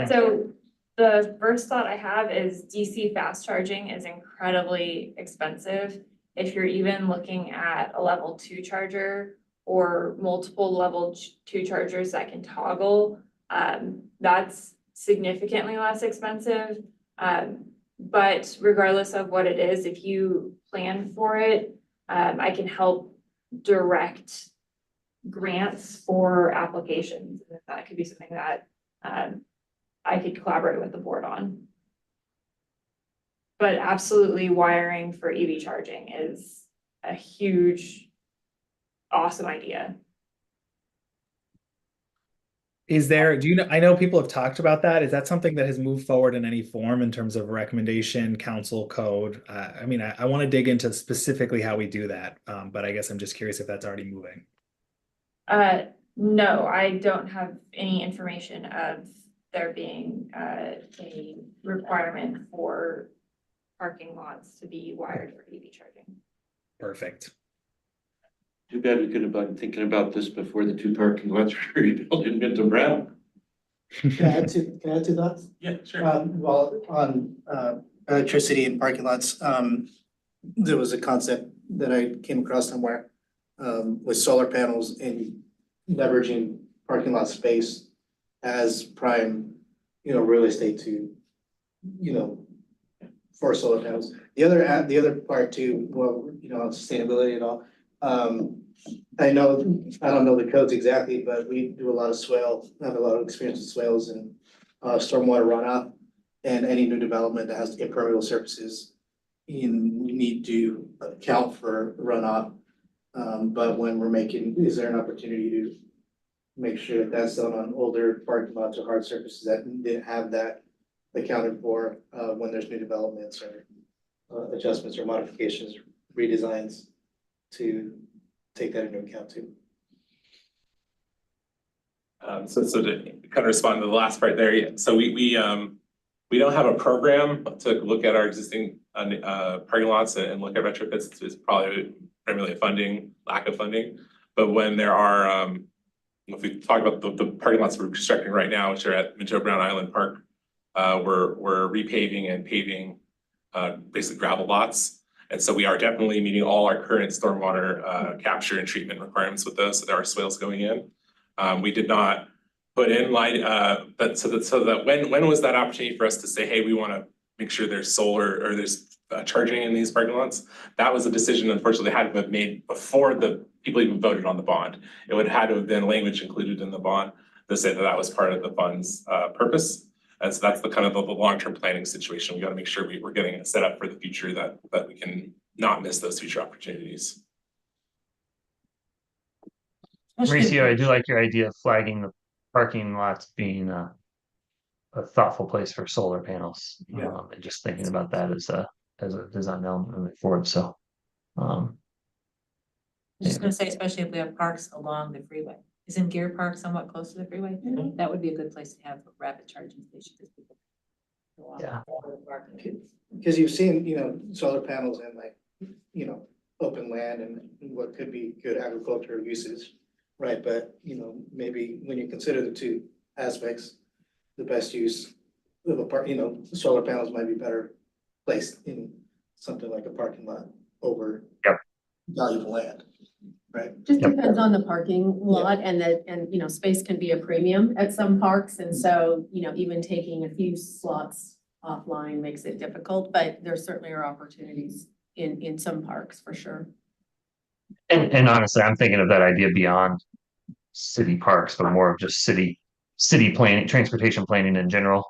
So the first thought I have is DC fast charging is incredibly expensive. If you're even looking at a level 2 charger or multiple level 2 chargers that can toggle, that's significantly less expensive. But regardless of what it is, if you plan for it, I can help direct grants for applications. That could be something that I could collaborate with the board on. But absolutely wiring for EV charging is a huge, awesome idea. Is there, do you know, I know people have talked about that. Is that something that has moved forward in any form in terms of recommendation, council code? I mean, I want to dig into specifically how we do that, but I guess I'm just curious if that's already moving. No, I don't have any information of there being a requirement for parking lots to be wired for EV charging. Perfect. Too bad we could have been thinking about this before the two parking lots were rebuilt in Minto Brown. Can I add two thoughts? Yeah, sure. Well, on electricity and parking lots, there was a concept that I came across somewhere with solar panels and leveraging parking lot space as prime, real estate to, for solar panels. The other part too, well, on sustainability and all, I don't know the codes exactly, but we do a lot of have a lot of experience with swales and stormwater runoff. And any new development that has impermeable surfaces, you need to account for runoff. But when we're is there an opportunity to make sure that that's done on older parking lots or hard surfaces that didn't have that accounted for when there's new developments or adjustments or modifications, redesigns to take that into account too. So to kind of respond to the last part there, so we don't have a program to look at our existing parking lots and look at retrofits. It's probably primarily a lack of funding. But when there are, if we talk about the parking lots we're constructing right now, which are at Minto Brown Island Park, we're repaving and paving basically gravel lots. And so we are definitely meeting all our current stormwater capture and treatment requirements with those. So there are swales going in. We did not put in but so that when was that opportunity for us to say, hey, we want to make sure there's solar or there's charging in these parking lots? That was a decision, unfortunately, had to have been made before the people even voted on the bond. It would have had to have been language included in the bond to say that that was part of the fund's purpose. And so that's the kind of the long-term planning situation. We got to make sure we're getting it set up for the future that we can not miss those future opportunities. Mauricio, I do like your idea of flagging the parking lots being a thoughtful place for solar panels. Yeah. And just thinking about that as a design element moving forward. So I was just gonna say, especially if we have parks along the freeway. Isn't Gear Park somewhat close to the freeway? That would be a good place to have a rapid charging station. Yeah. Because you've seen, solar panels in open land and what could be good agricultural uses, right? But, maybe when you consider the two aspects, the best use of a park, solar panels might be better placed in something like a parking lot over valuable land, right? Just depends on the parking lot and space can be a premium at some parks. And so, even taking a few slots offline makes it difficult, but there certainly are opportunities in some parks for sure. And honestly, I'm thinking of that idea beyond city parks, but more of just city planning, transportation planning in general.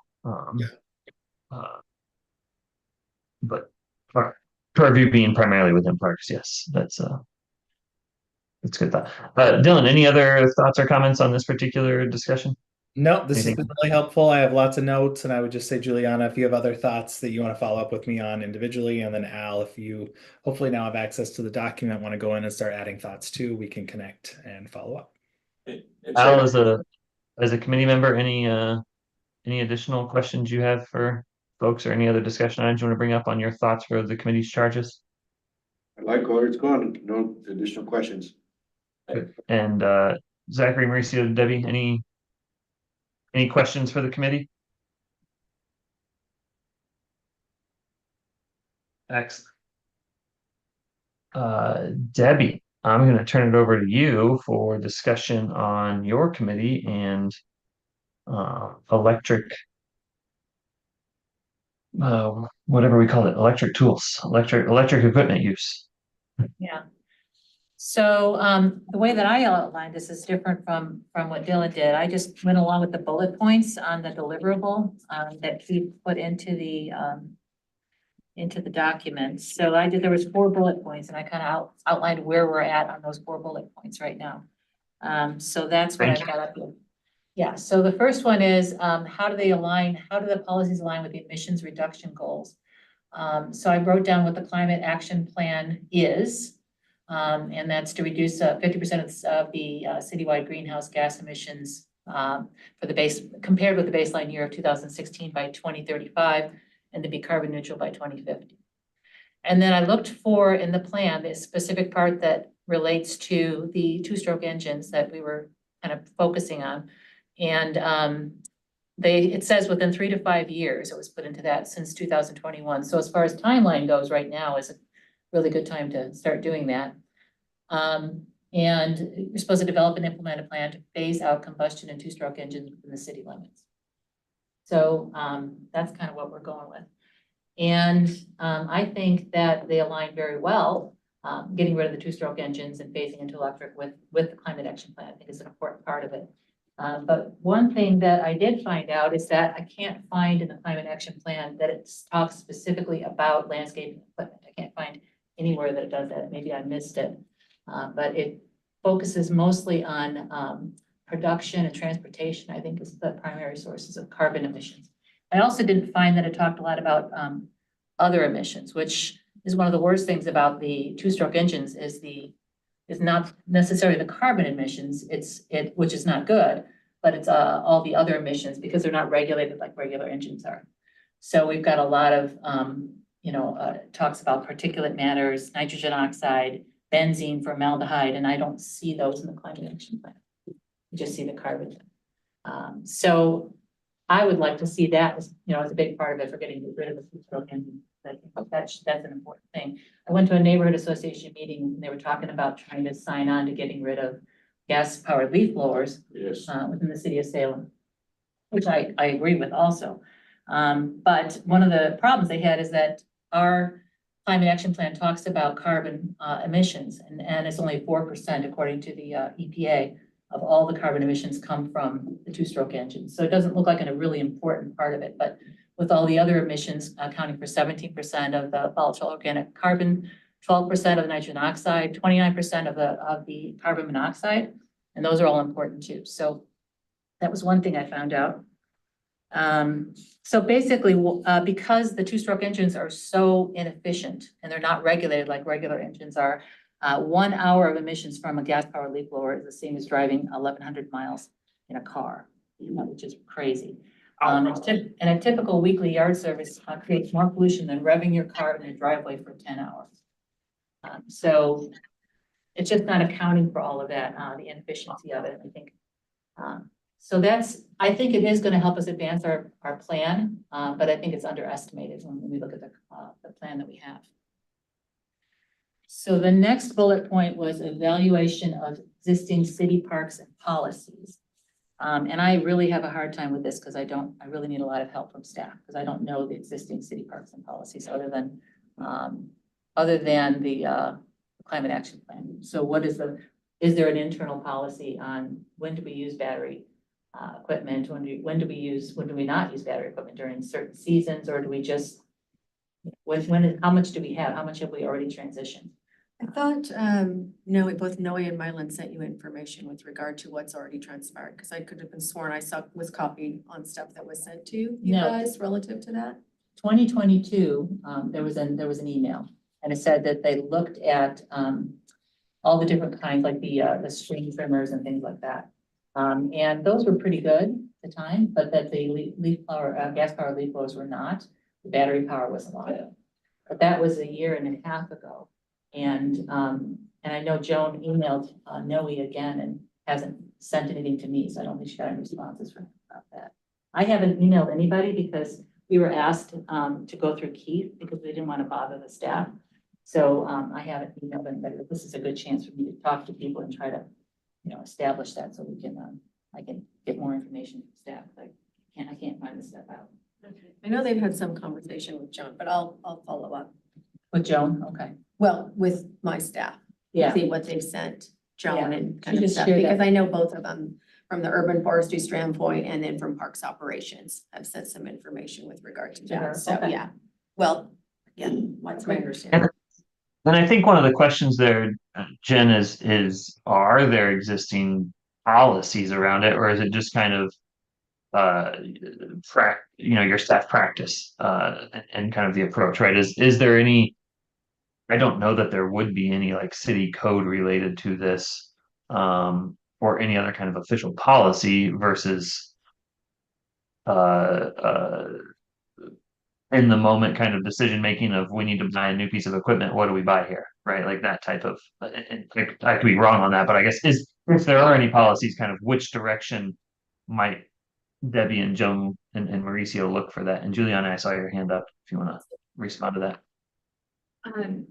But purview being primarily within parks, yes, that's good thought. Dylan, any other thoughts or comments on this particular discussion? No, this has Anything? been really helpful. I have lots of notes, and I would just say, Juliana, if you have other thoughts that you want to follow up with me on individually, and then Al, if you hopefully now have access to the document, want to go in and start adding thoughts too, we can connect and follow up. Al, as a committee member, any additional questions you have for folks or any other discussion items you want to bring up on your thoughts for the committee's charges? I like where it's going. No additional questions. And Zachary, Mauricio, Debbie, any questions for the committee? Excellent. Debbie, I'm going to turn it over to you for discussion on your committee and electric whatever we call it, electric tools, electric equipment use. Yeah. So, the way that I outlined this is different from what Dylan did. I just went along with the bullet points on the deliverable, that he put into the documents. So there was 4 bullet points and I kind of outlined where we're at on those 4 bullet points right now. So that's what Thank I've got up here. Yeah, so the first one is, how do the policies align with the emissions reduction goals? So I wrote down what the climate action plan is. And that's to reduce 50% of the citywide greenhouse gas emissions compared with the baseline year of 2016 by 2035, and to be carbon neutral by 2050. And then I looked for in the plan the specific part that relates to the 2-stroke engines that we were kind of focusing on. And it says within 3 to 5 years, it was put into that since 2021. So as far as timeline goes, right now is a really good time to start doing that. And you're supposed to develop and implement a plan to phase out combustion and 2-stroke engines within the city limits. So that's kind of what we're going with. And I think that they align very well, getting rid of the 2-stroke engines and phasing into electric with the climate action plan. I think is an important part of it. But one thing that I did find out is that I can't find in the climate action plan that it talks specifically about landscaping equipment. I can't find anywhere that it does that. Maybe I missed it. But it focuses mostly on production and transportation, I think, is the primary sources of carbon emissions. I also didn't find that it talked a lot about other emissions, which is one of the worst things about the 2-stroke engines is not necessarily the carbon emissions, which is not good, but it's all the other emissions because they're not regulated like regular engines are. So we've got a lot of, talks about particulate matters, nitrogen oxide, benzene, formaldehyde, and I don't see those in the climate action plan. You just see the carbon. So I would like to see that as a big part of it for getting rid of the 2-stroke engine. That's an important thing. I went to a neighborhood association meeting and they were talking about trying to sign on to getting rid of gas-powered leaf blowers within the city of Salem, which I agree with also. But one of the problems they had is that our climate action plan talks about carbon emissions, and it's only 4% according to the EPA of all the carbon emissions come from the 2-stroke engines. So it doesn't look like a really important part of it, but with all the other emissions accounting for 17% of the volatile organic carbon, 12% of the nitrogen oxide, 29% of the carbon monoxide, and those are all important too. So that was one thing I found out. So basically, because the 2-stroke engines are so inefficient and they're not regulated like regular engines are, 1 hour of emissions from a gas-powered leaf blower is the same as driving 1,100 miles in a car, which is crazy. And a typical weekly yard service creates more pollution than revving your car in a driveway for 10 hours. So it's just not accounting for all of that, the inefficiency of it, I think. So I think it is going to help us advance our plan, but I think it's underestimated when we look at the plan that we have. So the next bullet point was evaluation of existing city parks and policies. And I really have a hard time with this because I really need a lot of help from staff because I don't know the existing city parks and policies other than the climate action plan. So is there an internal policy on when do we use battery equipment? When do we not use battery equipment during certain seasons, or do we just, how much do we have? How much have we already transitioned? I thought, both Noe and Mylan sent you information with regard to what's already transpired, because I could have been sworn I was copied on stuff that was sent to you guys relative to that. 2022, there was an email, and it said that they looked at all the different kinds, like the string trimmers and things like that. And those were pretty good at the time, but that the gas-powered leaf blowers were not. The battery power was a lot. But that was 1.5 years ago. And I know Joan emailed Noe again and hasn't sent anything to me, so I don't think she got any responses from about that. I haven't emailed anybody because we were asked to go through Keith because we didn't want to bother the staff. So I haven't emailed anybody, but this is a good chance for me to talk to people and try to, establish that so we can I can get more information from staff. I can't find this stuff out. Okay. I know they've had some conversation with Joan, but I'll follow up. With Joan, okay, Well, with my staff, yeah. see what they've sent Joan Yeah. and She kind of just stuff, shared because that. I know both of them from the urban forestry standpoint and then from Parks Operations have sent some information with regard to To her, that. So, okay. yeah. Well, again, what's my understanding? And I think one of the questions there, Jen, are there existing policies around it, or is it just kind of your staff practice and kind of the approach, right? Is there any, I don't know that there would be any like city code related to this, or any other kind of official policy versus uh in the moment kind of decision making of we need to buy a new piece of equipment, what do we buy here, right? Like that type of, and I could be wrong on that, but I guess if there are any policies, kind of which direction might Debbie and Joan and Mauricio look for that? And Juliana, I saw your hand up if you want to respond to that.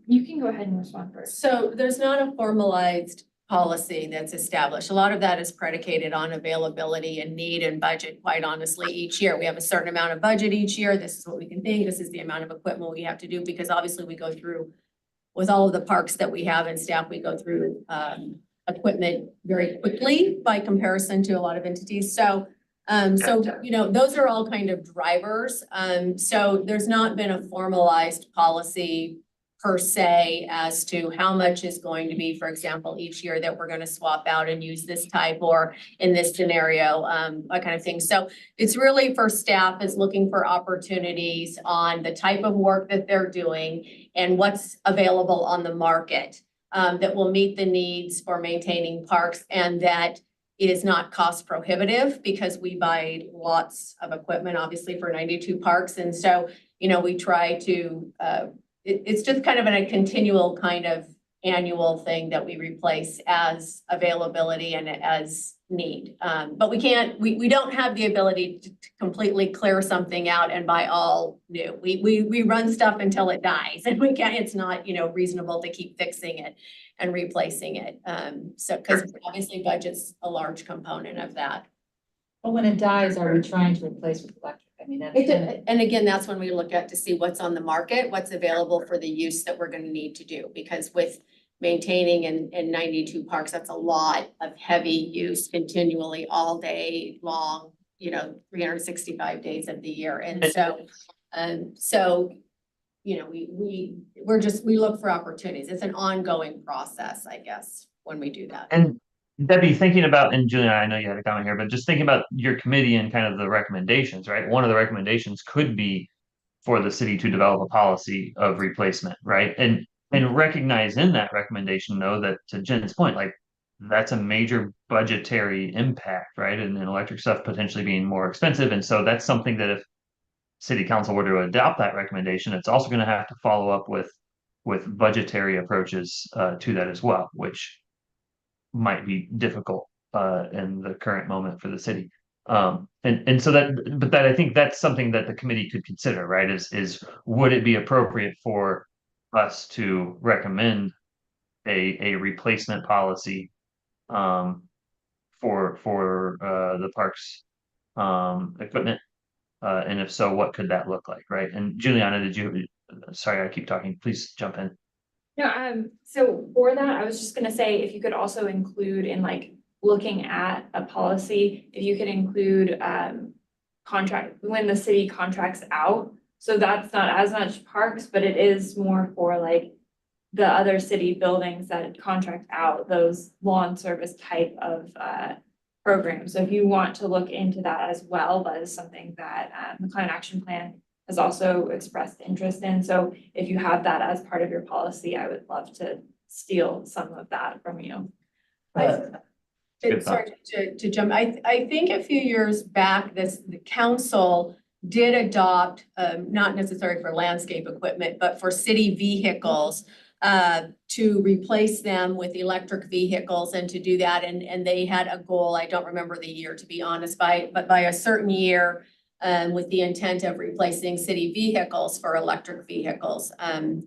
You can go ahead and respond first. So there's not a formalized policy that's established. A lot of that is predicated on availability and need and budget, quite honestly, each year. We have a certain amount of budget each year. This is what we can think. This is the amount of equipment we have to do, because obviously we go through with all of the parks that we have and staff, we go through equipment very quickly by comparison to a lot of entities. So those are all kind of drivers. So there's not been a formalized policy per se as to how much is going to be, for example, each year that we're going to swap out and use this type, or in this scenario, that kind of thing. So it's really for staff is looking for opportunities on the type of work that they're doing and what's available on the market that will meet the needs for maintaining parks, and that is not cost prohibitive, because we buy lots of equipment, obviously, for 92 parks. And so, we try to, it's just kind of a continual kind of annual thing that we replace as availability and as need. But we don't have the ability to completely clear something out and buy all new. We run stuff until it dies, and it's not, reasonable to keep fixing it and replacing it. So, because obviously budget's a large component of that. But when it dies, are we trying to replace with electric? I mean, that's kind of, And again, that's when we look at to see what's on the market, what's available for the use that we're gonna need to do, because with maintaining in 92 parks, that's a lot of heavy use continually all day long, 365 days of the year. And so, we look for opportunities. It's an ongoing process, I guess, when we do that. And Debbie, thinking about, and Juliana, I know you had a comment here, but just thinking about your committee and kind of the recommendations, right? One of the recommendations could be for the city to develop a policy of replacement, right? And recognize in that recommendation, though, that to Jen's point, like that's a major budgetary impact, right? And electric stuff potentially being more expensive. And so that's something that if city council were to adopt that recommendation, it's also going to have to follow up with budgetary approaches to that as well, which might be difficult in the current moment for the city. And so that I think that's something that the committee could consider, right? Is would it be appropriate for us to recommend a replacement policy for the parks equipment? And if so, what could that look like, right? And Juliana, sorry, I keep talking, please jump in. No, so for that, I was just gonna say, if you could also include in like looking at a policy, if you could include contract, when the city contracts out. So that's not as much parks, but it is more for like the other city buildings that contract out those lawn service type of programs. So if you want to look into that as well, that is something that the climate action plan has also expressed interest in. So if you have that as part of your policy, I would love to steal some of that from you. Good thought. Sorry to jump, I think a few years back, the council did adopt, not necessarily for landscape equipment, but for city vehicles, to replace them with electric vehicles and to do that. And they had a goal, I don't remember the year, to be honest, but by a certain year, with the intent of replacing city vehicles for electric vehicles,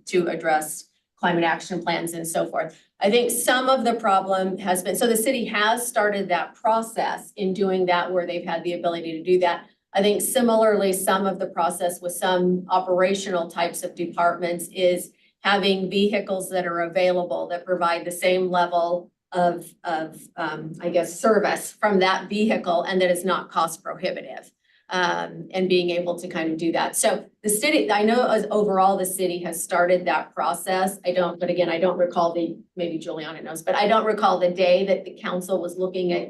to address climate action plans and so forth. I think some of the problem has been, so the city has started that process in doing that, where they've had the ability to do that. I think similarly, some of the process with some operational types of departments is having vehicles that are available that provide the same level of, I guess, service from that vehicle and that is not cost prohibitive. And being able to kind of do that. So the city, I know as overall the city has started that process. But again, I don't recall maybe Juliana knows, but I don't recall the day that the council was looking at,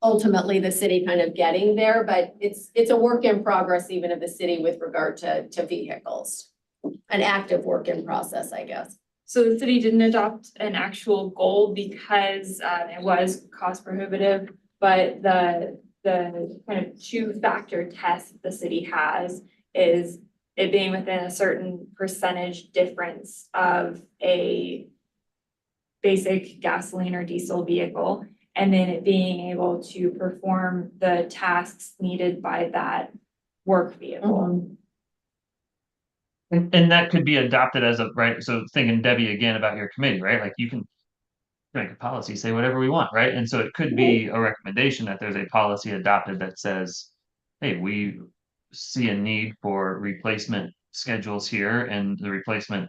ultimately the city kind of getting there, but it's a work in progress even of the city with regard to vehicles. An active work in process, I guess. So the city didn't adopt an actual goal because it was cost prohibitive, but the kind of two-factor test the city has is it being within a certain percentage difference of a basic gasoline or diesel vehicle, and then it being able to perform the tasks needed by that work vehicle. And that could be adopted as right, so thinking Debbie again about your committee, right? Like you can make a policy, say whatever we want, right? And so it could be a recommendation that there's a policy adopted that says, hey, we see a need for replacement schedules here and the replacement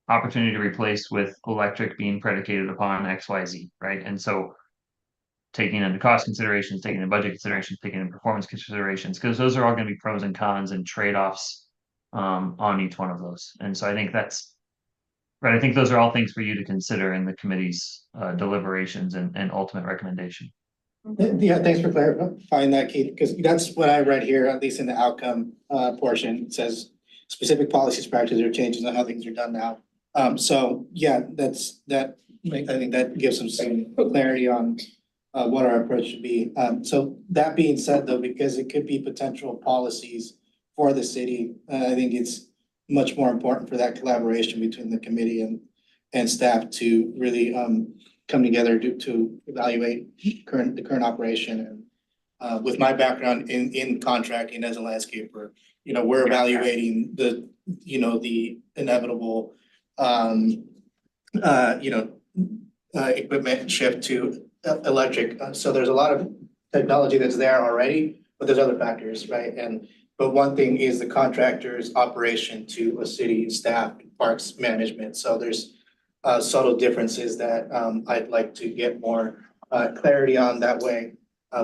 opportunity to replace with electric being predicated upon XYZ, right? And so taking into cost considerations, taking into budget considerations, taking into performance considerations, because those are all going to be pros and cons and trade-offs on each one of those. And so I think that's right. I think those are all things for you to consider in the committee's deliberations and ultimate recommendation. Yeah, thanks for clarifying that, Keith, because that's what I read here, at least in the outcome portion. It says specific policies, practices, or changes on how things are done now. So yeah, I think that gives some clarity on what our approach should be. So that being said, though, because it could be potential policies for the city, I think it's much more important for that collaboration between the committee and staff to really come together to evaluate the current operation. And with my background in contracting as a landscaper, we're evaluating the inevitable equipment shift to electric. So there's a lot of technology that's there already, but there's other factors, right? But one thing is the contractor's operation to a city staff, parks management. So there's subtle differences that I'd like to get more clarity on. That way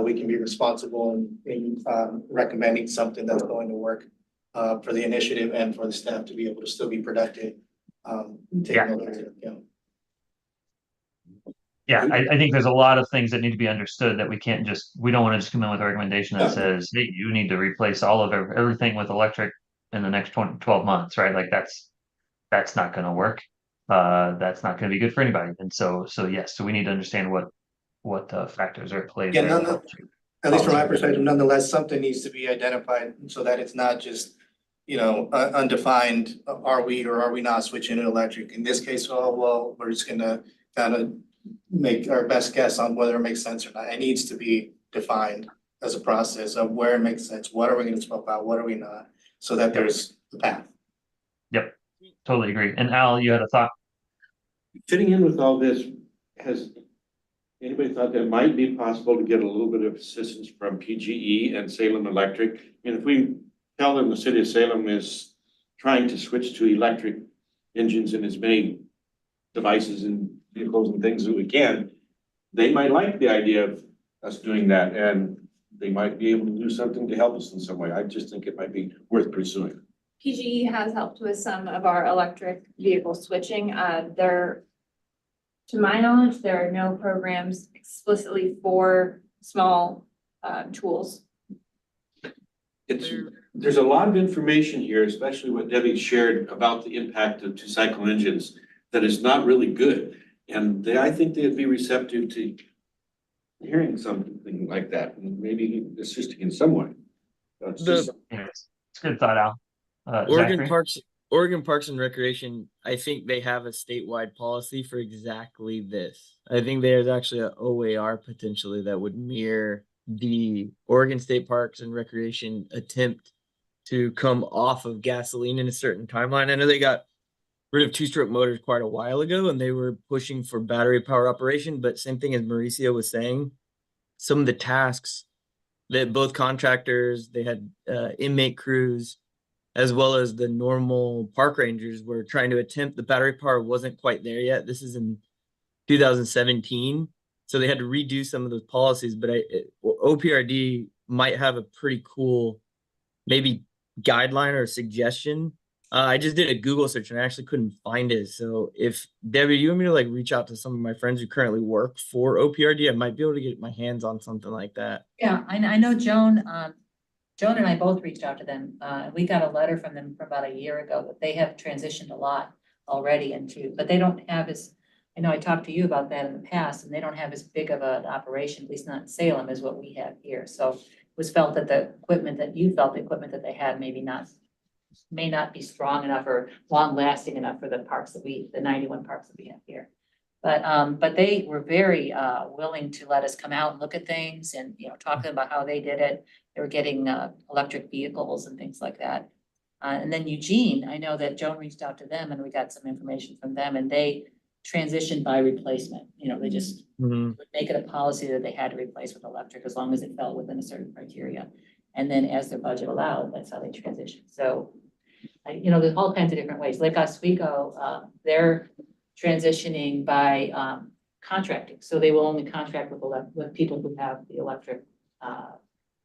we can be responsible in recommending something that's going to work for the initiative and for the staff to be able to still be productive. Yeah, I think there's a lot of things that need to be understood that we don't want to just come in with a recommendation that says, hey, you need to replace all of everything with electric in the next 12 months, right? Like that's not going to work. That's not going to be good for anybody. And so yes, so we need to understand what factors are at play. Yeah, at least from my perspective, nonetheless, something needs to be identified so that it's not just, undefined, are we or are we not switching to electric? In this case, we're just gonna kind of make our best guess on whether it makes sense or not. It needs to be defined as a process of where it makes sense. What are we gonna swap out? What are we not? So that there's a path. Yep, totally agree. And Al, you had a thought? Fitting in with all this, has anybody thought that it might be possible to get a little bit of assistance from PGE and Salem Electric? And if we tell them the city of Salem is trying to switch to electric engines in as many devices and vehicles and things that we can, they might like the idea of us doing that, and they might be able to do something to help us in some way. I just think it might be worth pursuing. PGE has helped with some of our electric vehicle switching. To my knowledge, there are no programs explicitly for small tools. There's a lot of information here, especially what Debbie shared about the impact of two-cycle engines, that is not really good. And I think they'd be receptive to hearing something like that, and maybe assisting in some way. It's a good thought, Al. Oregon Zachary? Parks and Recreation, I think they have a statewide policy for exactly this. I think there's actually an OAR potentially that would mirror the Oregon State Parks and Recreation attempt to come off of gasoline in a certain timeline. I know they got rid of two-stroke motors quite a while ago, and they were pushing for battery power operation, but same thing as Mauricio was saying, some of the tasks They had both contractors, they had inmate crews, as well as the normal park rangers were trying to attempt. The battery power wasn't quite there yet. This is in 2017. So they had to redo some of those policies, but OPRD might have a pretty cool maybe guideline or suggestion. I just did a Google search and I actually couldn't find it. So if Debbie, you want me to like reach out to some of my friends who currently work for OPRD, I might be able to get my hands on something like that. Yeah, I know Joan, Joan and I both reached out to them. We got a letter from them from about a year ago that they have transitioned a lot already into, but they don't have as, I know I talked to you about that in the past, and they don't have as big of an operation, at least not in Salem, as what we have here. So it was felt that the equipment that you felt, the equipment that they had may not be strong enough or long lasting enough for the parks that the 91 parks that we have here. But they were very willing to let us come out and look at things and, you know, talk to them about how they did it. They were getting electric vehicles and things like that. And then Eugene, I know that Joan reached out to them and we got some information from them, and they transitioned by replacement. You know, they just would make it a policy that they had to replace with electric as long as it fell within a certain criteria. And then as their budget allowed, that's how they transitioned. So, you know, there's all kinds of different ways. Lake Oswego, they're transitioning by contracting. So they will only contract with people who have the electric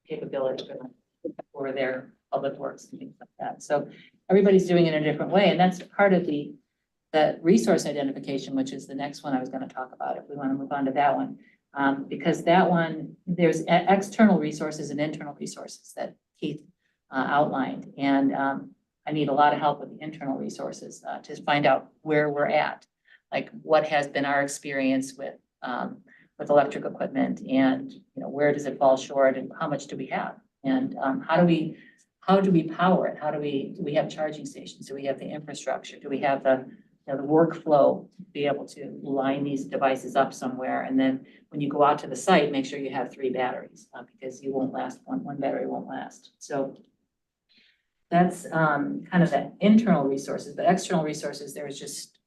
capability for their public works and things like that. So everybody's doing it in a different way. And that's part of the resource identification, which is the next one I was going to talk about, if we want to move on to that one. Because that one, there's external resources and internal resources that Keith outlined. And I need a lot of help with the internal resources to find out where we're at, like what has been our experience with electric equipment, and you know, where does it fall short, and how much do we have, and how do we power it? Do we have charging stations? Do we have the infrastructure? Do we have the workflow to be able to line these devices up somewhere? And then when you go out to the site, make sure you have 3 batteries because you won't last, one battery won't last. So that's kind of the internal resources, but external resources,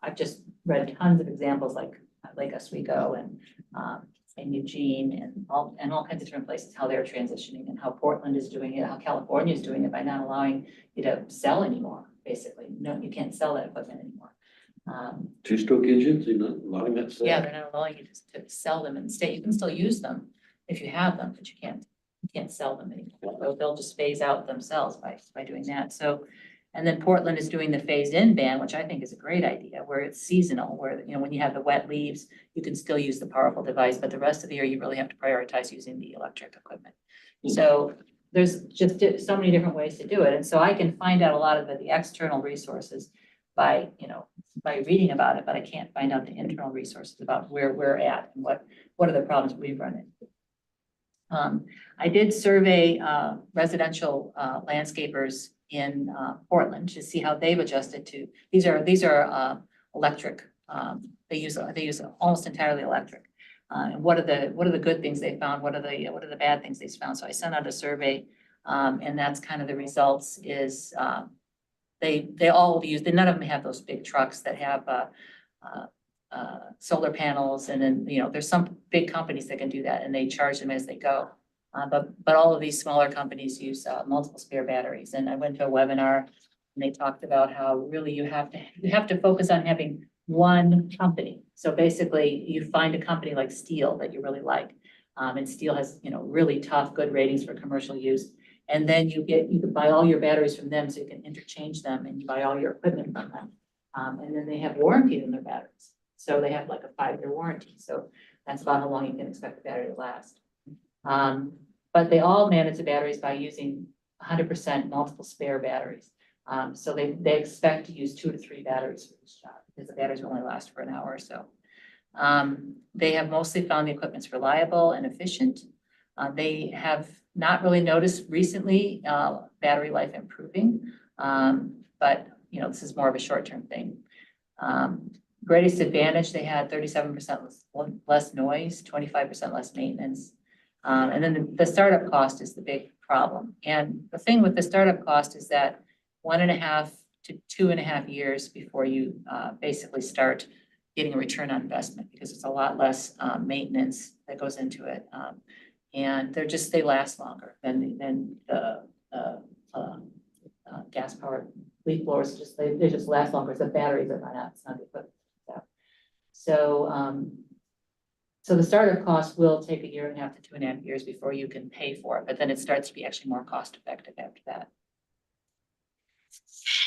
I've just read tons of examples like Lake Oswego and Eugene and all kinds of different places, how they're transitioning and how Portland is doing it, how California is doing it by not allowing you to sell anymore, basically. No, you can't sell that equipment anymore. 2-stroke engines, they're not allowing that. Yeah, they're not allowing you to sell them and stay. You can still use them if you have them, but you can't sell them anymore. They'll just phase out themselves by doing that. So, and then Portland is doing the phased in ban, which I think is a great idea, where it's seasonal, where, you know, when you have the wet leaves, you can still use the powerful device, but the rest of the year, you really have to prioritize using the electric equipment. So there's just so many different ways to do it. And so I can find out a lot of the external resources by reading about it, but I can't find out the internal resources about where we're at and what are the problems we've run into. I did survey residential landscapers in Portland to see how they've adjusted to, these are electric. They use almost entirely electric. And what are the good things they found? What are the bad things they found? So I sent out a survey, and that's kind of the results is they all use, none of them have those big trucks that have solar panels, and then, you know, there's some big companies that can do that and they charge them as they go. But all of these smaller companies use multiple spare batteries. And I went to a webinar and they talked about how really you have to focus on having one company. So basically you find a company like Steel that you really like. And Steel has, you know, really tough, good ratings for commercial use. And then you can buy all your batteries from them, so you can interchange them, and you buy all your equipment from them. And then they have warranty in their batteries. So they have like a 5-year warranty. So that's about how long you can expect the battery to last. But they all manage the batteries by using 100% multiple spare batteries. So they expect to use 2 to 3 batteries for each job because the batteries will only last for an hour or so. They have mostly found the equipment's reliable and efficient. They have not really noticed recently battery life improving, but you know, this is more of a short-term thing. Greatest advantage, they had 37% less noise, 25% less maintenance. And then the startup cost is the big problem. And the thing with the startup cost is that 1.5 to 2.5 years before you basically start getting a return on investment, because it's a lot less maintenance that goes into it. And they last longer than the gas powered leaf blowers, they just last longer. It's the batteries that run out, it's not the equipment. So, so the startup cost will take 1.5 to 2.5 years before you can pay for it, but then it starts to be actually more cost effective after that.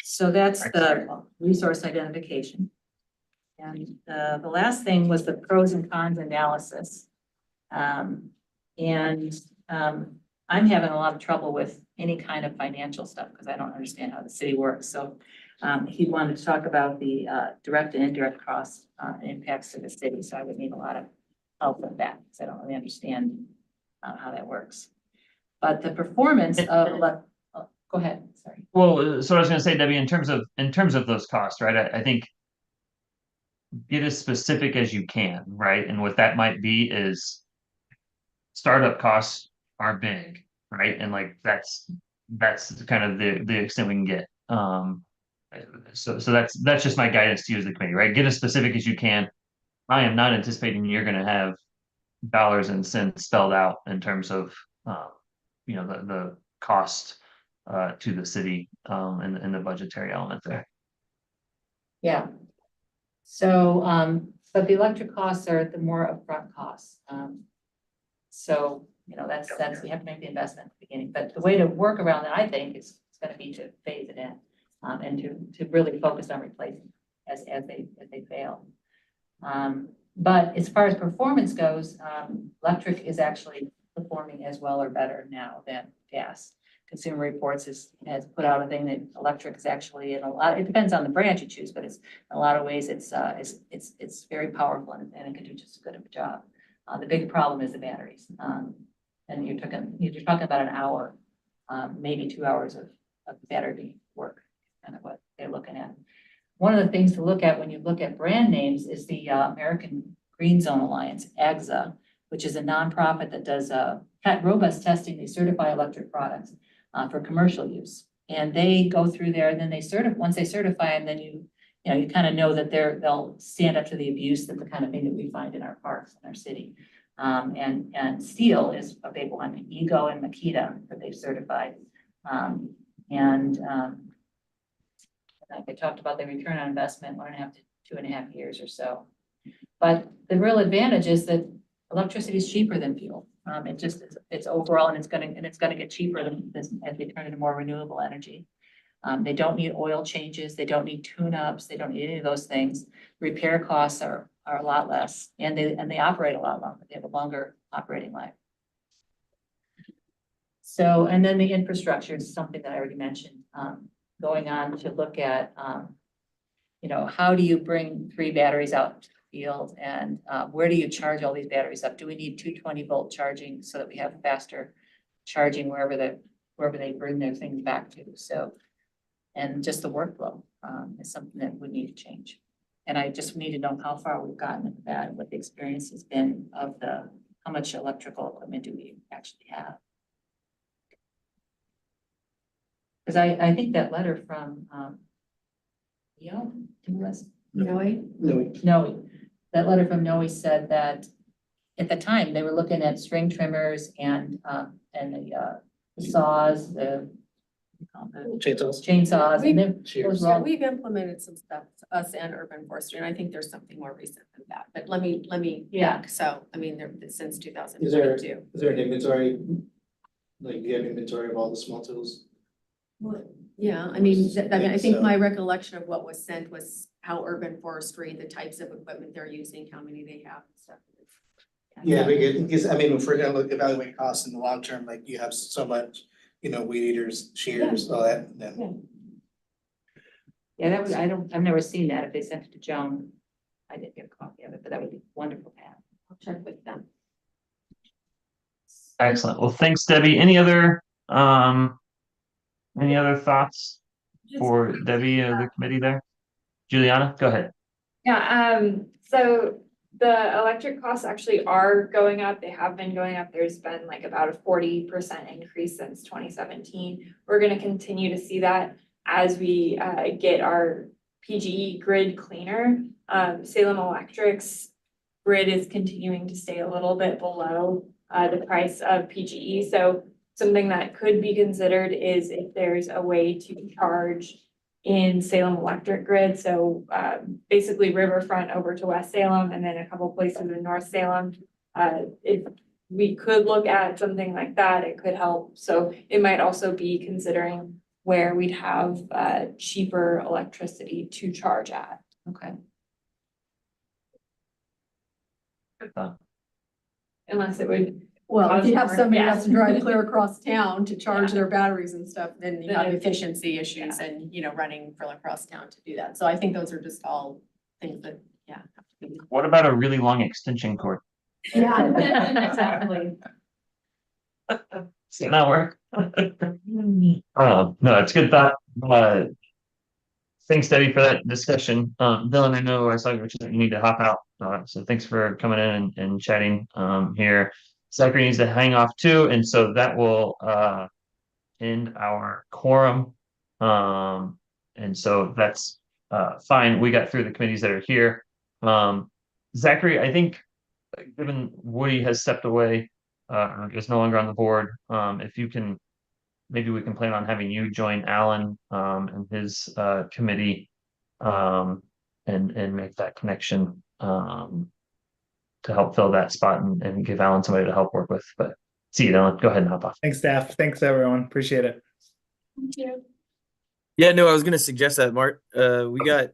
So that's the resource identification. And the last thing was the pros and cons analysis. I'm having a lot of trouble with any kind of financial stuff because I don't understand how the city works. So he wanted to talk about the direct and indirect costs and impacts to the city. So I would need a lot of help with that because I don't really understand how that works. But the performance of, go ahead, sorry. Well, so I was gonna say, Debbie, in terms of those costs, right? I think get as specific as you can, right? And what that might be is startup costs are big, right? And like that's kind of the extent we can get. So that's just my guidance to you as the committee, right? Get as specific as you can. I am not anticipating you're gonna have dollars and cents spelled out in terms of the cost to the city and the budgetary element there. Yeah. So, but the electric costs are the more upfront costs. So, that's, we have to make the investment at the beginning, but the way to work around that, I think, is gonna be to phase it in. And to really focus on replacing as they fail. But as far as performance goes, electric is actually performing as well or better now than gas. Consumer Reports has put out a thing that electric is actually it depends on the branch you choose, but it's in a lot of ways it's very powerful and it can do just as good of a job. The big problem is the batteries. And you're talking about an hour, maybe 2 hours of battery work, kind of what they're looking at. One of the things to look at when you look at brand names is the American Green Zone Alliance, AGZA, which is a nonprofit that does robust testing. They certify electric products for commercial use. And they go through there and then once they certify them, then you kind of know that they'll stand up to the abuse, that the kind of thing that we find in our parks in our city. And steel is a big one, Ego and Makita that they've certified. Like I talked about the return on investment, 1.5 to 2.5 years or so. But the real advantage is that electricity is cheaper than fuel. It's overall, and it's gonna get cheaper as we turn into more renewable energy. They don't need oil changes, they don't need tune-ups, they don't need any of those things. Repair costs are a lot less, and they operate a lot longer. They have a longer operating life. So, and then the infrastructure is something that I already mentioned. Going on to look at, how do you bring 3 batteries out to the field and where do you charge all these batteries up? Do we need 220-volt charging so that we have faster charging wherever they bring their things back to? So, and just the workflow is something that would need to change. And I just need to know how far we've gotten with that, what the experience has been of how much electrical equipment do we actually have? Because I think that letter from, that letter from Noe said that at the time they were looking at string trimmers and the saws, the chainsaws. And those were all, We've implemented some stuff, us and urban forestry, and I think there's something more recent than that, but let me Yeah. check. So, I mean, since 2022. Is there an inventory? Like, do you have inventory of all the small tools? Yeah, I mean, I think my recollection of what was sent was how urban forestry, the types of equipment they're using, how many they have and stuff. Yeah, because I mean, if we're gonna evaluate costs in the long term, like you have so much, weed eaters, shears, all that, then. yeah, I've never seen that. If they sent it to Joan, I didn't get a copy of it, but that would be wonderful to have. I'll check with them. Excellent. Well, thanks, Debbie. Any other thoughts for Debbie or the committee there? Juliana, go ahead. Yeah, so the electric costs actually are going up. They have been going up. There's been like about a 40% increase since 2017. We're gonna continue to see that as we get our PGE grid cleaner. Salem Electric's grid is continuing to stay a little bit below the price of PGE. So something that could be considered is if there's a way to charge in Salem electric grid. So basically riverfront over to West Salem and then a couple places in North Salem. If we could look at something like that, it could help. So it might also be considering where we'd have cheaper electricity to charge at. Okay. Good thought. Unless it would, Well, if you have somebody who Yeah. has to drive clear across town to charge their batteries and stuff, then you Then have it's- efficiency issues and, running for across town to do that. So I think those are just all things that, have to be. What about a really long extension cord? Yeah, exactly. Does that not work? No, it's a good thought. Thanks, Debbie, for that discussion. Dylan, I know I saw you need to hop out. So thanks for coming in and chatting here. Zachary needs to hang off too, and so that will end our quorum. And so that's fine. We got through the committees that are here. Zachary, I think given Woody has stepped away, is no longer on the board, if you can, maybe we can plan on having you join Alan and his committee and make that connection to help fill that spot and give Alan somebody to help work with. But see you, Alan. Go ahead and hop off. Thanks, staff. Thanks, everyone. Appreciate it. thank you. Yeah, no, I was gonna suggest that, Mark. We got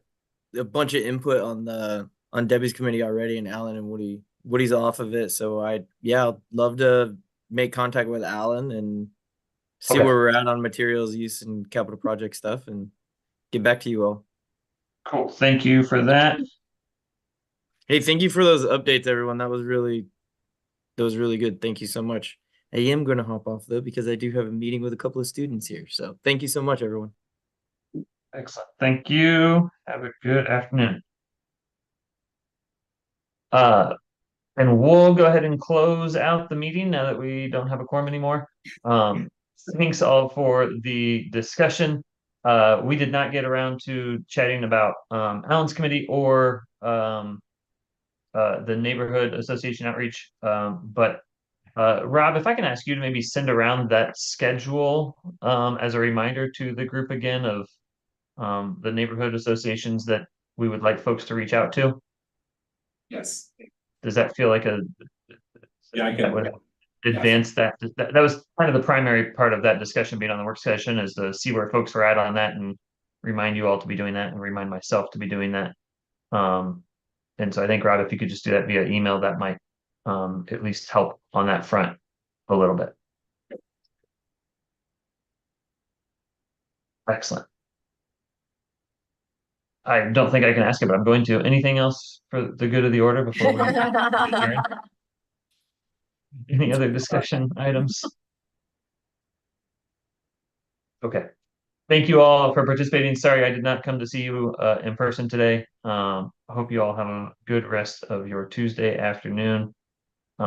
a bunch of input on Debbie's committee already, and Alan and Woody's off of it. So I'd love to make contact with Alan and see Okay. where we're at on materials use and capital project stuff and get back to you all. Cool. Thank you for that. Hey, thank you for those updates, everyone. That was really good. Thank you so much. I am gonna hop off though because I do have a meeting with a couple of students here. So thank you so much, everyone. Excellent. Thank you. Have a good afternoon. And we'll go ahead and close out the meeting now that we don't have a quorum anymore. Thanks all for the discussion. We did not get around to chatting about Alan's committee or the neighborhood association outreach. But Rob, if I can ask you to maybe send around that schedule as a reminder to the group again of the neighborhood associations that we would like folks to reach out to. Yes. Does that feel like Yeah, I that can. would advance that was kind of the primary part of that discussion being on the work session, is to see where folks were at on that and remind you all to be doing that and remind myself to be doing that. And so I think, Rob, if you could just do that via email, that might at least help on that front a little bit. Excellent. I don't think I can ask it, but I'm going to. Anything else for the good of the order before we adjourn? Any other discussion items? Okay. Thank you all for participating. Sorry I did not come to see you in person today. I hope you all have a good rest of your Tuesday afternoon.